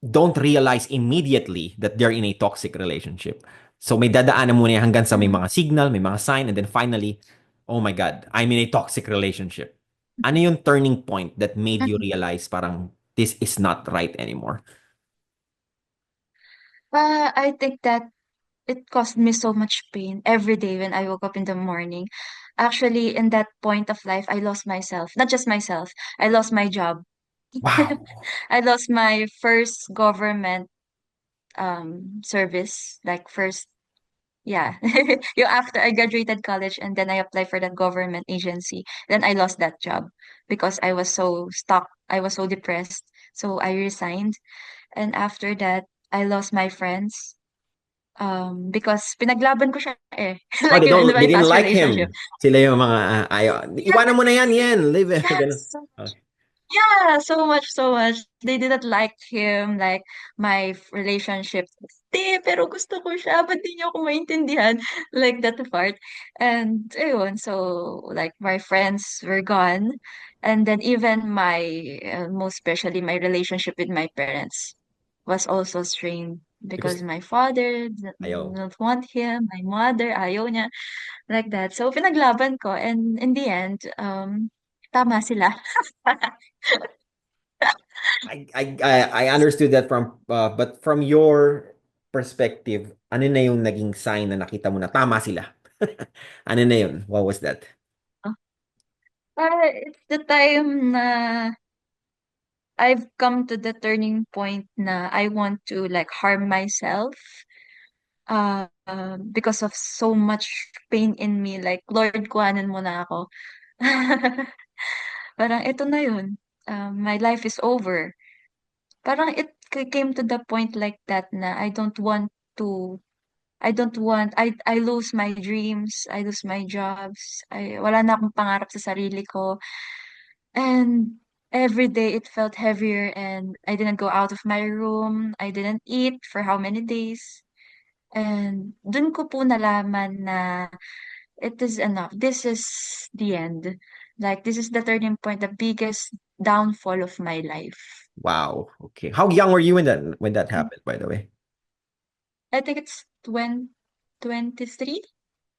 don't realize immediately that they're in a toxic relationship. So may dadaanan muna yan hanggang sa may Mhm. mga signal, may mga sign, and then finally, oh my God, I'm in a toxic relationship. Ano yung turning point that made you Mhm. realize parang this is not right anymore? I think that it caused me so much pain every day when I woke up in the morning. Actually, in that point of life, I lost myself. Not just myself, I lost my job. Wow. I lost my first government. service, like first, yeah. After I graduated college and then I applied for that government agency, then I lost that job because I was so stuck. I was so depressed. So I resigned. And after that, I lost my friends. Because pinaglaban ko siya eh. Oh, Like in they my didn't past like relationship. him. Sila yung mga ayaw. Iwanan mo na yan, leave it. Ganun. Yes. Okay. Yeah, so much, so much. They didn't like him, like my relationship. Di, pero gusto ko siya. Ba't di niyo ako maintindihan? Like that part. And ayun, so like my friends were gone. And then even most especially my relationship with my parents was also strained Because because my father ayaw. didn't want him, my mother ayaw niya, like that. So pinaglaban ko and in the end, tama sila. I understood that but from your perspective, ano na yung naging sign na nakita mo na tama sila? Ano na yun? What was that? It's the time na I've come to the turning point na I want to like harm myself because of so much pain in me. Like, Lord, kuhanan mo na ako. Parang ito na yun. My life is over. Parang came to the point like that na to, I lose my dreams, I lose my jobs, wala na akong pangarap sa sarili ko. And every day it felt heavier and I didn't go out of my room. I didn't eat for how many days. And dun ko po nalaman na it is enough. This is the end. Like this is the turning point, the biggest downfall of my life. Wow. Okay. How young were you when that happened, by the way? I think it's 23,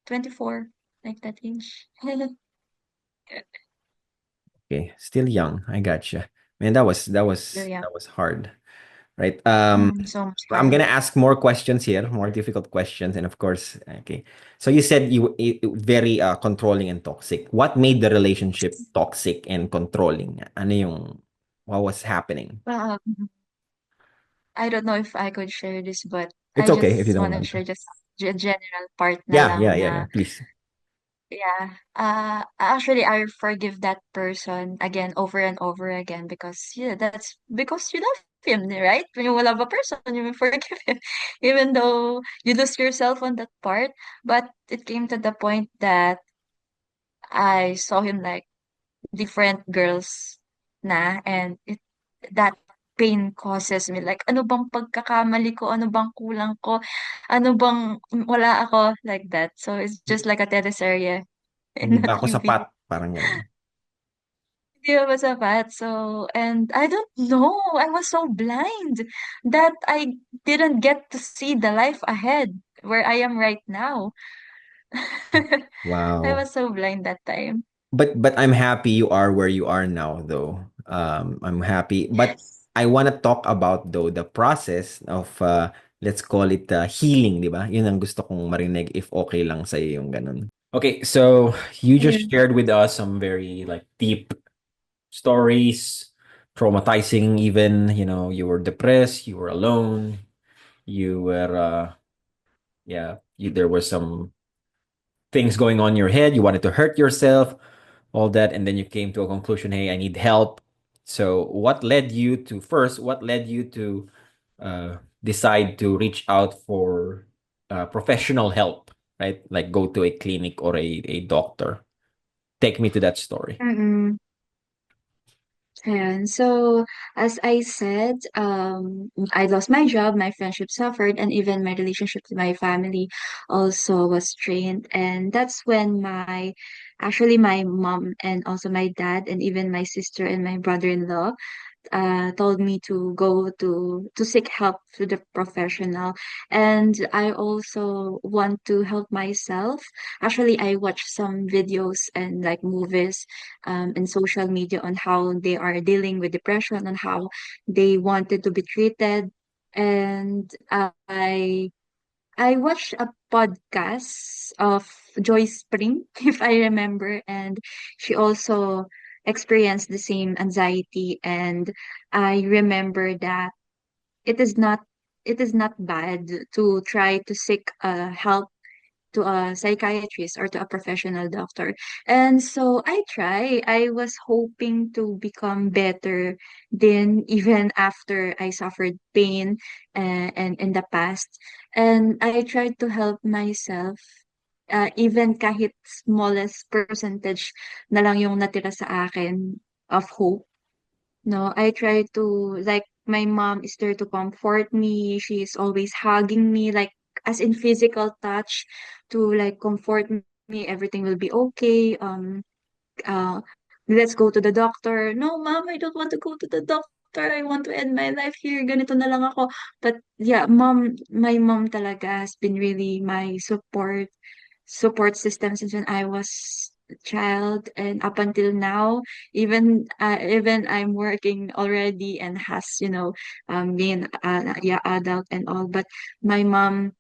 24, like that age. Okay, still young. I gotcha. Man, So yeah, that was hard, right? so much I'm hard. gonna ask more questions here, more difficult questions, and of course, okay. So you said very controlling and toxic. What made the relationship toxic and controlling? Ano yung what was happening? I don't know if I could share this, but It's I okay if you just don't want to want to. share just general part na Yeah, yeah, lang yeah, yeah. na, Please. yeah. Actually, I forgive that person again over and over again because, yeah, that's because you love him, right? When you love a person, you will forgive him, even though you lose yourself on that part. But it came to the point that I saw him like different girls na, and that pain causes me like ano bang pagkakamali ko, ano bang kulang ko, ano bang wala ako, like that. So it's just like a teleserye Hindi in a ba ako sapat? TV. Parang ganun. Hindi ako sapat. So, and I don't know, I was so blind that I didn't get to see the life ahead where I am right now. I Wow. was so blind that time. But I'm happy you are where you are now though. I'm happy. But Yes. I want to talk about though the process of let's call it healing, di ba? Yun ang gusto kong marinig if okay lang sa yung ganun. Okay, so you just Yeah. shared with us some very like deep stories, traumatizing even, you were depressed, you were alone, you were there were some things going on in your head, you wanted to hurt yourself, all that, and then you came to a conclusion, hey, I need help. So what led you to decide to reach out for professional help, right? Like go to a clinic or a doctor. Take me to that story. Mm-mm. And so, as I said, I lost my job, my friendship suffered, and even my relationship with my family also was strained. And that's when actually my mom and also my dad and even my sister and my brother-in-law told me to go to seek help to the professional. And I also want to help myself. Actually, I watched some videos and like movies and social media on how they are dealing with depression and how they wanted to be treated. And I watched a podcast of Joy Spring, if I remember, and she also experienced the same anxiety. And I remember that it is not. it is not bad to try to seek help to a psychiatrist or to a professional doctor. And so I try. I was hoping to become better then even after I suffered pain and in the past. And I tried to help myself even kahit smallest percentage na lang yung natira sa akin of hope. No, I try to like my mom is there to comfort me. She's always hugging me, like as in physical touch to like comfort me. Everything will be okay. Let's go to the doctor. No, mom, I don't want to go to the doctor. I want to end my life here. Ganito na lang ako. But yeah, my mom talaga has been really my support system since when I was a child and up until now. Even I'm working already and has being yeah adult and all, but my mom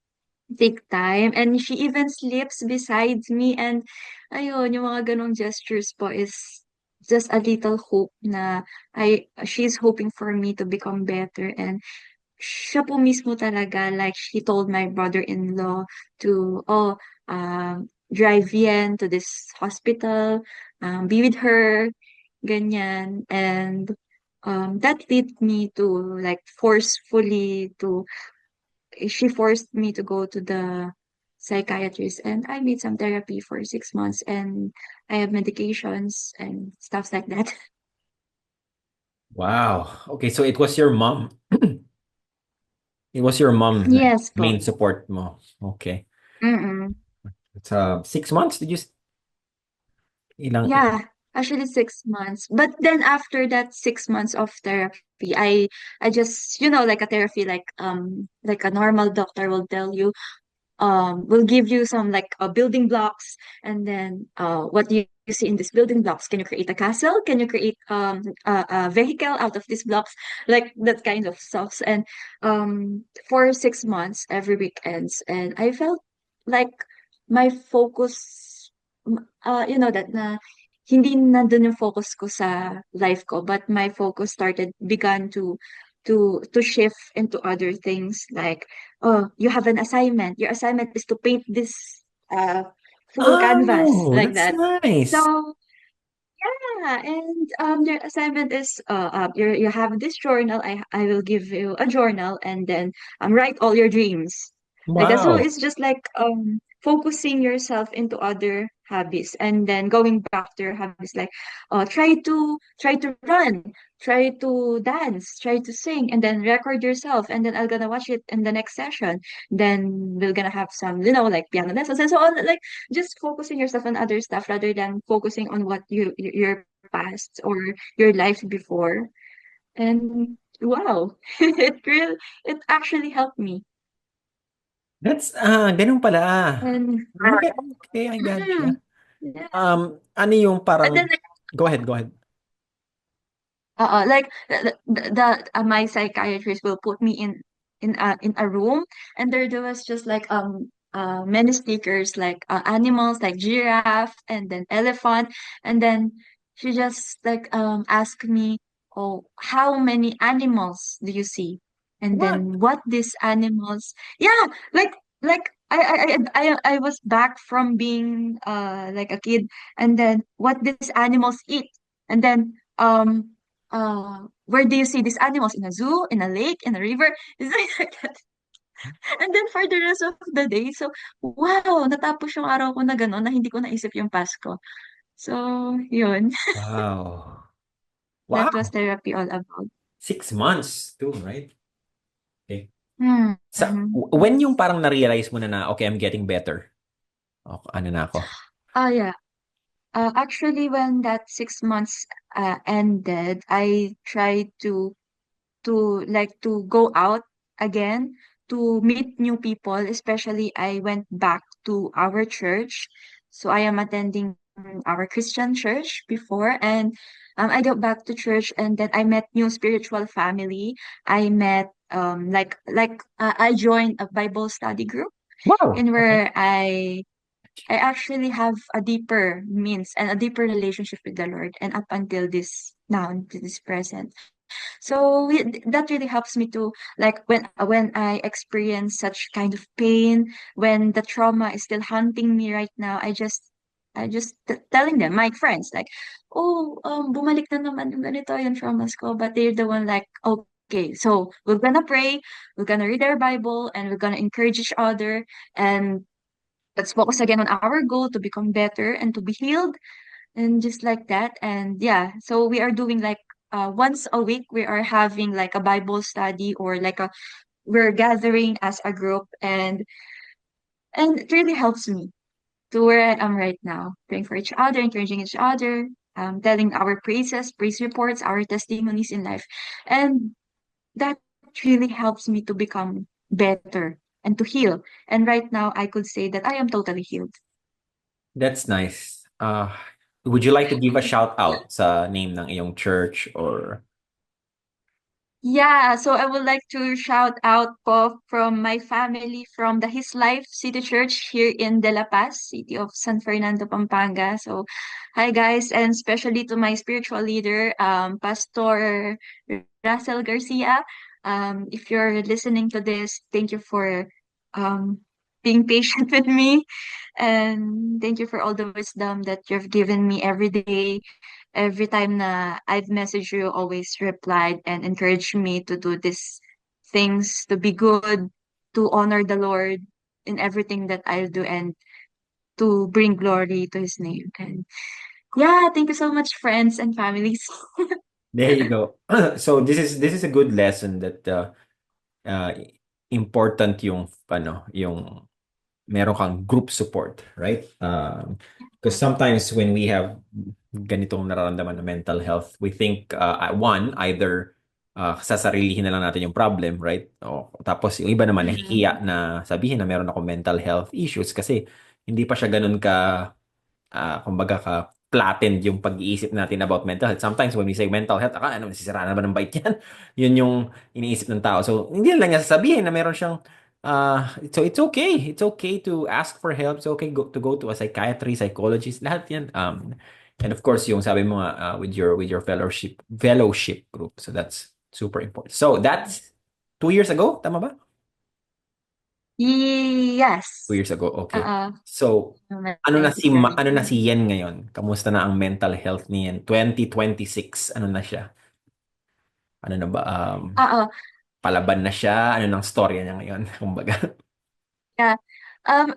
take time and she even sleeps beside me and ayun yung mga ganong gestures po is just a little hope na she's hoping for me to become better and siya po mismo talaga, like, she told my brother-in-law to, "Oh, drive Yen to this hospital, be with her," ganyan. And, that led me to, like, she forced me to go to the psychiatrist, and I made some therapy for 6 months, and I have medications and stuff like that. Wow. Okay, so it was your mom. It was your mom na Yes po. main support mo. Okay. Mm. It's 6 months, did you ilang Yeah, actually 6 months. But then after that 6 months of therapy, I just like a therapy like a normal doctor will tell you, will give you some like building blocks, and then what do you see in these building blocks? Can you create a castle? Can you create a vehicle out of these blocks? Like that kind of stuff. And for 6 months every weekends, and I felt like my focus, that na hindi nandun yung focus ko sa life ko, but my focus began to shift into other things like, oh, you have an assignment. Your assignment is to paint this uh full canvas Oh, like that's that. nice. So yeah, and your assignment is you have this journal. I will give you a journal and then write all your dreams. Like that. So Wow. it's just like focusing yourself into other hobbies and then going back to your hobbies like try to run, try to dance, try to sing and then record yourself and then I'm gonna watch it in the next session. Then we're gonna have some, like piano lessons and so on. Like just focusing yourself on other stuff rather than focusing on what your past or your life before. And wow, it actually helped me. That's ganun pala. And Okay, okay, I mm, gotcha. yeah. Ano yung And then parang go ahead, go ahead. like my psychiatrist will put me in a room, and there was just like many stickers like animals like giraffe and then elephant, and then she just like asked me, oh, how many animals do you see, and What? then what these animals, yeah, like I was back from being like a kid, and then what these animals eat, and then where do you see these animals? In a zoo, in a lake, in a river? It's like that. And then for the rest of the day, so wow, natapos yung araw ko na gano'n na hindi ko naisip yung past ko. So, yun. Wow. That was Wow. therapy all about. 6 months too, right? Okay. Hmm. When yung parang na-realize mo na okay, I'm getting better. O, ano na ako? Yeah. Actually, when that 6 months ended, I tried to go out again to meet new people, especially I went back to our church. So I am attending our Christian church before, and I got back to church and then I met new spiritual family. I met I joined a Bible study group Wow. in Okay. where I actually have a deeper means and a deeper relationship with the Lord, and up until this now, to this present. So that really helps me to, like, when I experience such kind of pain, when the trauma is still haunting me right now, I just telling them, my friends, like, oh, bumalik na naman yung ganito yung traumas ko, but they're the one like, okay, so we're gonna pray, we're gonna read our Bible, and we're gonna encourage each other, and let's focus again on our goal to become better and to be healed, and just like that. And yeah, so we are doing like once a week we are having like a Bible study, or like a we're gathering as a group, and it really helps me to where I am right now, praying for each other, encouraging each other, telling our praises, praise reports, our testimonies in life. And that really helps me to become better and to heal. And right now I could say that I am totally healed. That's nice. Would you like to give a shout out sa name ng iyong church or Yeah, so I would like to shout out po from my family from the His Life City Church here in De La Paz, city of San Fernando, Pampanga. So, hi guys, and especially to my spiritual leader, Pastor Russell Garcia. If you're listening to this, thank you for um being patient with me, and thank you for all the wisdom that you've given me every day. Every time na I've messaged you, always replied and encouraged me to do these things, to be good, to honor the Lord in everything that I'll do, and to bring glory to His name. And yeah, thank you so much, friends and families. there you go. So this is a good lesson that uh, important yung yung meron kang group support, right? Because sometimes when we have ganitong nararamdaman na mental health, we think one, either sasarilihin na lang natin yung problem, right? O tapos yung iba naman Mhm. nahihiya na sabihin na meron ako mental health issues kasi hindi pa siya ganun ka kumbaga flattened yung pag-iisip natin about mental health. Sometimes when we say mental health, ano, nasisira na ba ng bait yan? Yun yung iniisip ng tao. So, hindi lang niya sasabihin na meron siyang, so it's okay. It's okay to ask for help. It's okay to go to a psychiatrist, psychologist, lahat yan. And of course, yung sabi mo nga, with your fellowship group. So that's super important. So that's 2 years ago, tama ba? two Yes. years ago, okay. Uh, So, my sister. Ano na si Yen ngayon? Kamusta na ang mental health ni Yen? 2026, ano na siya? Ano na ba? Oo. Palaban na siya? Ano nang storya niya ngayon? Kumbaga. Yeah.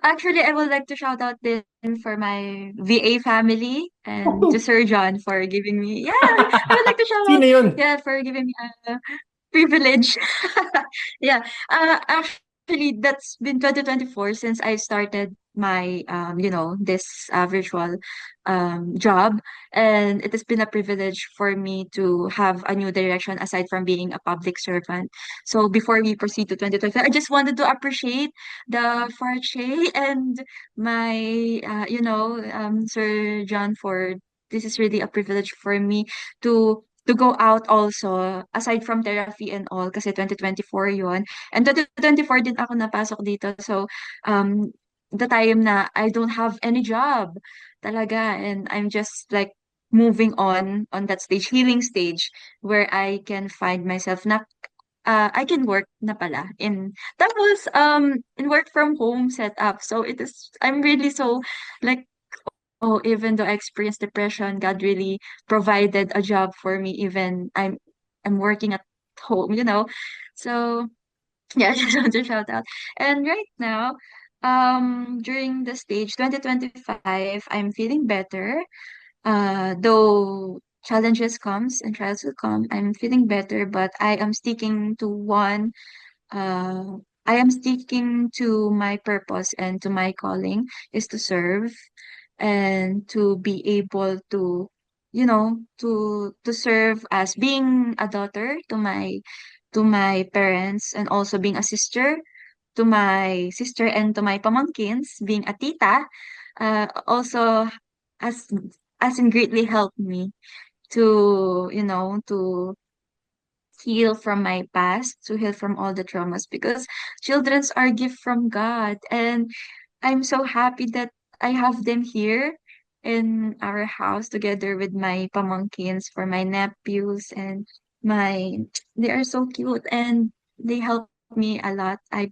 Actually, I would like to shout out din for my VA family and to Sir John for giving me, yeah, I would like to shout out, Sino yun? yeah, for giving me a privilege. Yeah. Actually, that's been 2024 since I started my, this virtual job. And it has been a privilege for me to have a new direction aside from being a public servant. So before we proceed to 2025, I just wanted to appreciate the Farche and my, Sir John, for this is really a privilege for me to go out also aside from therapy and all, kasi 2024 yun. And 2024 din ako napasok dito. So, the time na I don't have any job talaga, and I'm just like moving on that stage, healing stage, where I can find myself na I can work na pala in work from home setup. So I'm really so like, oh, even though I experienced depression, God really provided a job for me, even I'm working at home. So yeah, I just want to shout out. And right now, during the stage 2025, I'm feeling better. Though challenges comes and trials will come, I'm feeling better, but uh I am sticking to my purpose and to my calling, is to serve and to be able to, to serve as being a daughter to my parents, and also being a sister to my sister and to my pamangkins, being a tita, also as as in greatly helped me to heal from my past, to heal from all the traumas, because childrens are gift from God, and I'm so happy that I have them here in our house together with my pamangkins, for my nephews, and my they are so cute and they help me a lot. I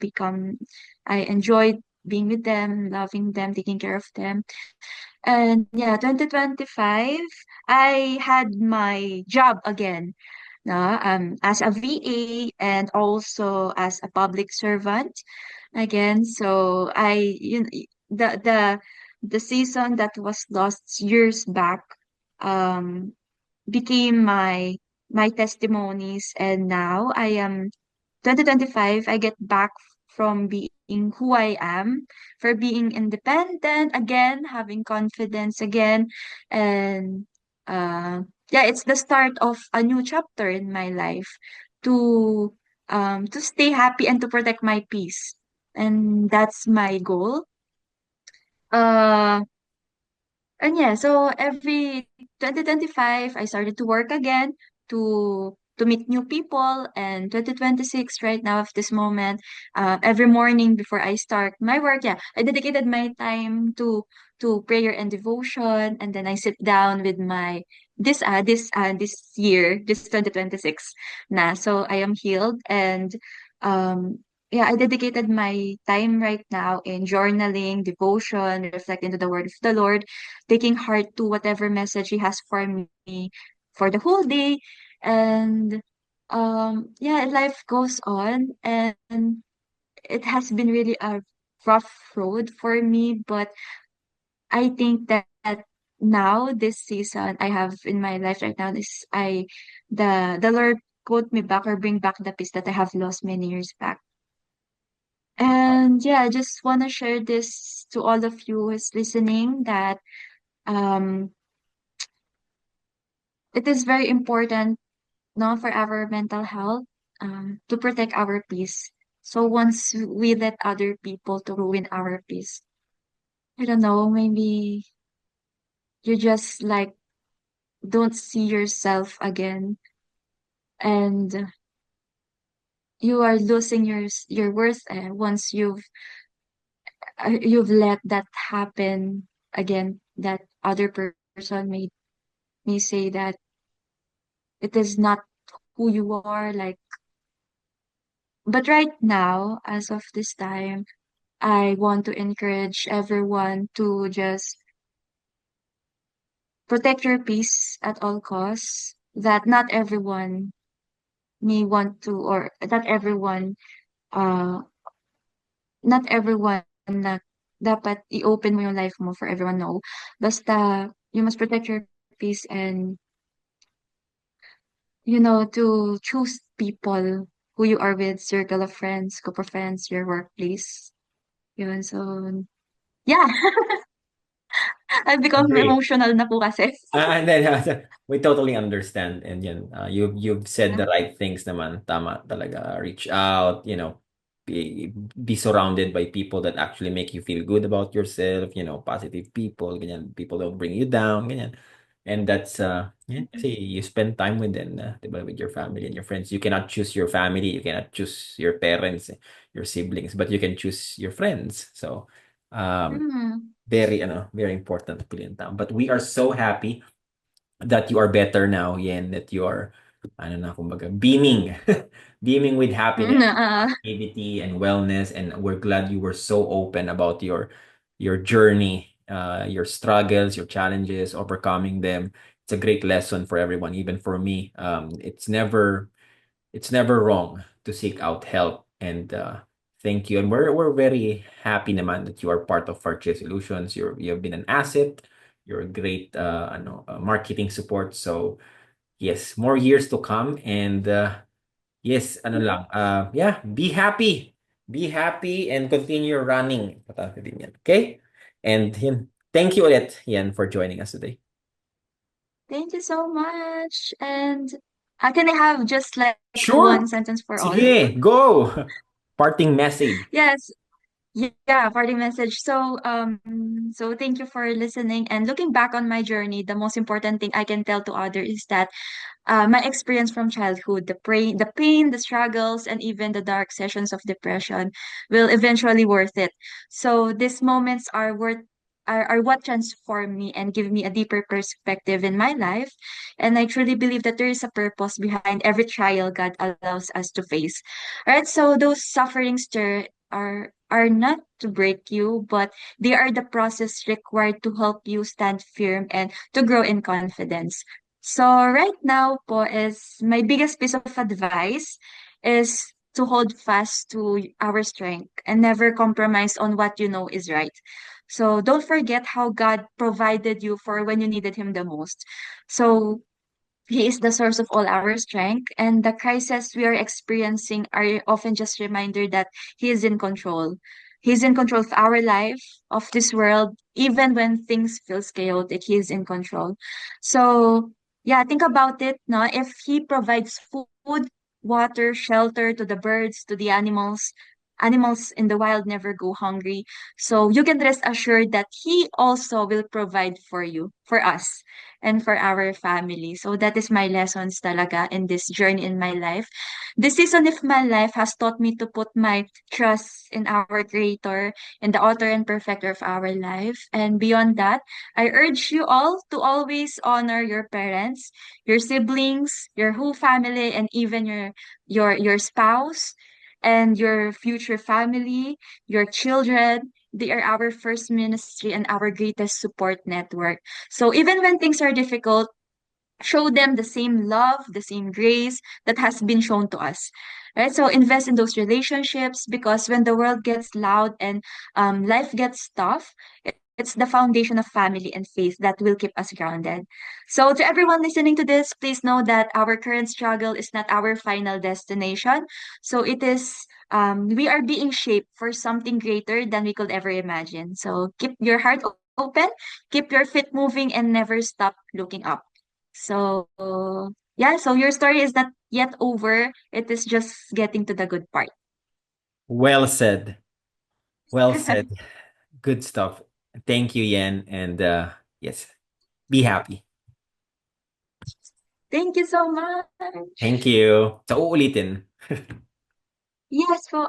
enjoyed being with them, loving them, taking care of them. And yeah, 2025, I had my job again, no, as a VA and also as a public servant again. So the the season that was lost years back um became my testimonies, and now I am 2025, I get back from being who I am, for being independent again, having confidence again, and uh, yeah, it's the start of a new chapter in my life to to stay happy and to protect my peace, and that's my goal. Uh, and yeah, so every 2025, I started to work again to meet new people. And 2026, right now, at this moment, every morning before I start my work, yeah, I dedicated my time to prayer and devotion, and then I sit down with my this year, this 2026 na. So I am healed, and um yeah, I dedicated my time right now in journaling, devotion, reflecting to the word of the Lord, taking heart to whatever message he has for me for the whole day. And yeah, life goes on, and it has been really a rough road for me, but I think that now this season I have in my life right now is I the Lord put me back or bring back the peace that I have lost many years back. And yeah, I just want to share this to all of you who's listening, that um it is very important, no, for our mental health, to protect our peace. So once we let other people to ruin our peace, I don't know, maybe you just like don't see yourself again, and you are losing your worth, once you've let that happen again, that other person made me say that it is not who you are, like. But right now, as of this time, I want to encourage everyone to just protect your peace at all costs. That not everyone may want to, or uh, not everyone na dapat i-open mo yung life mo for everyone. No. Basta, you must protect your peace, and, to choose people who you are with, circle of friends, group of friends, your workplace. Yun, so, yeah. I've become Agree. emotional na po kasi. And then we totally understand, and yan, you've said the right things naman, tama talaga. Reach out, be surrounded by people that actually make you feel good about yourself, positive people, ganyan, people don't bring you down, ganyan. And that's yeah, Mhm. kasi you spend time with them, 'di ba, with your family and your friends. You cannot choose your family, you cannot choose your parents, your siblings, but you can choose your friends. So, um, Mm. very important piliin tao. But we are so happy that you are better now, Yen, that you are, ano na, kumbaga, beaming, beaming with happiness, Mm, activity, and wellness. And we're glad you were so open about your journey, your struggles, your challenges, overcoming them. It's a great lesson for everyone, even for me. It's never wrong to seek out help, and thank you, and we're very happy naman that you are part of Farche Solutions. You have been an asset. You're a great marketing support. So yes, more years to come, and yes, ano lang, yeah, be happy and continue running. Importante din yan, okay? And yan, thank you ulit, Yan, for joining us today. thank you so much. And can I have just like one Sure. sentence for all? Sige, go. Parting message. Yes. Yeah, parting message. So thank you for listening. And looking back on my journey, the most important thing I can tell to others is that my experience from childhood, the pain, the struggles, and even the dark sessions of depression will eventually worth it. So these moments are worth are what transform me and give me a deeper perspective in my life. And I truly believe that there is a purpose behind every trial God allows us to face. All right, so those sufferings there are not to break you, but they are the process required to help you stand firm and to grow in confidence. So right now po is my biggest piece of advice is to hold fast to our strength and never compromise on what you know is right. So don't forget how God provided you for when you needed Him the most. So He is the source of all our strength, and the crises we are experiencing are often just reminder that He is in control. He's in control of our life, of this world, even when things feels chaotic. He is in control. So yeah, think about it. No, if He provides food, water, shelter to the birds, to the animals. Animals in the wild never go hungry. So you can rest assured that He also will provide for you, for us, and for our family. So that is my lessons talaga in this journey in my life. This season of my life has taught me to put my trust in our Creator, in the author and perfecter of our life. And beyond that, I urge you all to always honor your parents, your siblings, your whole family, and even your spouse and your future family, your children. They are our first ministry and our greatest support network. So even when things are difficult, show them the same love, the same grace that has been shown to us. Right? So invest in those relationships because when the world gets loud and life gets tough, it's the foundation of family and faith that will keep us grounded. So to everyone listening to this, please know that our current struggle is not our final destination. So it is we are being shaped for something greater than we could ever imagine. So keep your heart open, keep your feet moving, and never stop looking up. So, yeah, so your story is not yet over. It is just getting to the good part. Well said. Well said. Good stuff. Thank you, Yen. And yes, be happy. Thank you so much. Thank you. Sa uulitin. Yes po.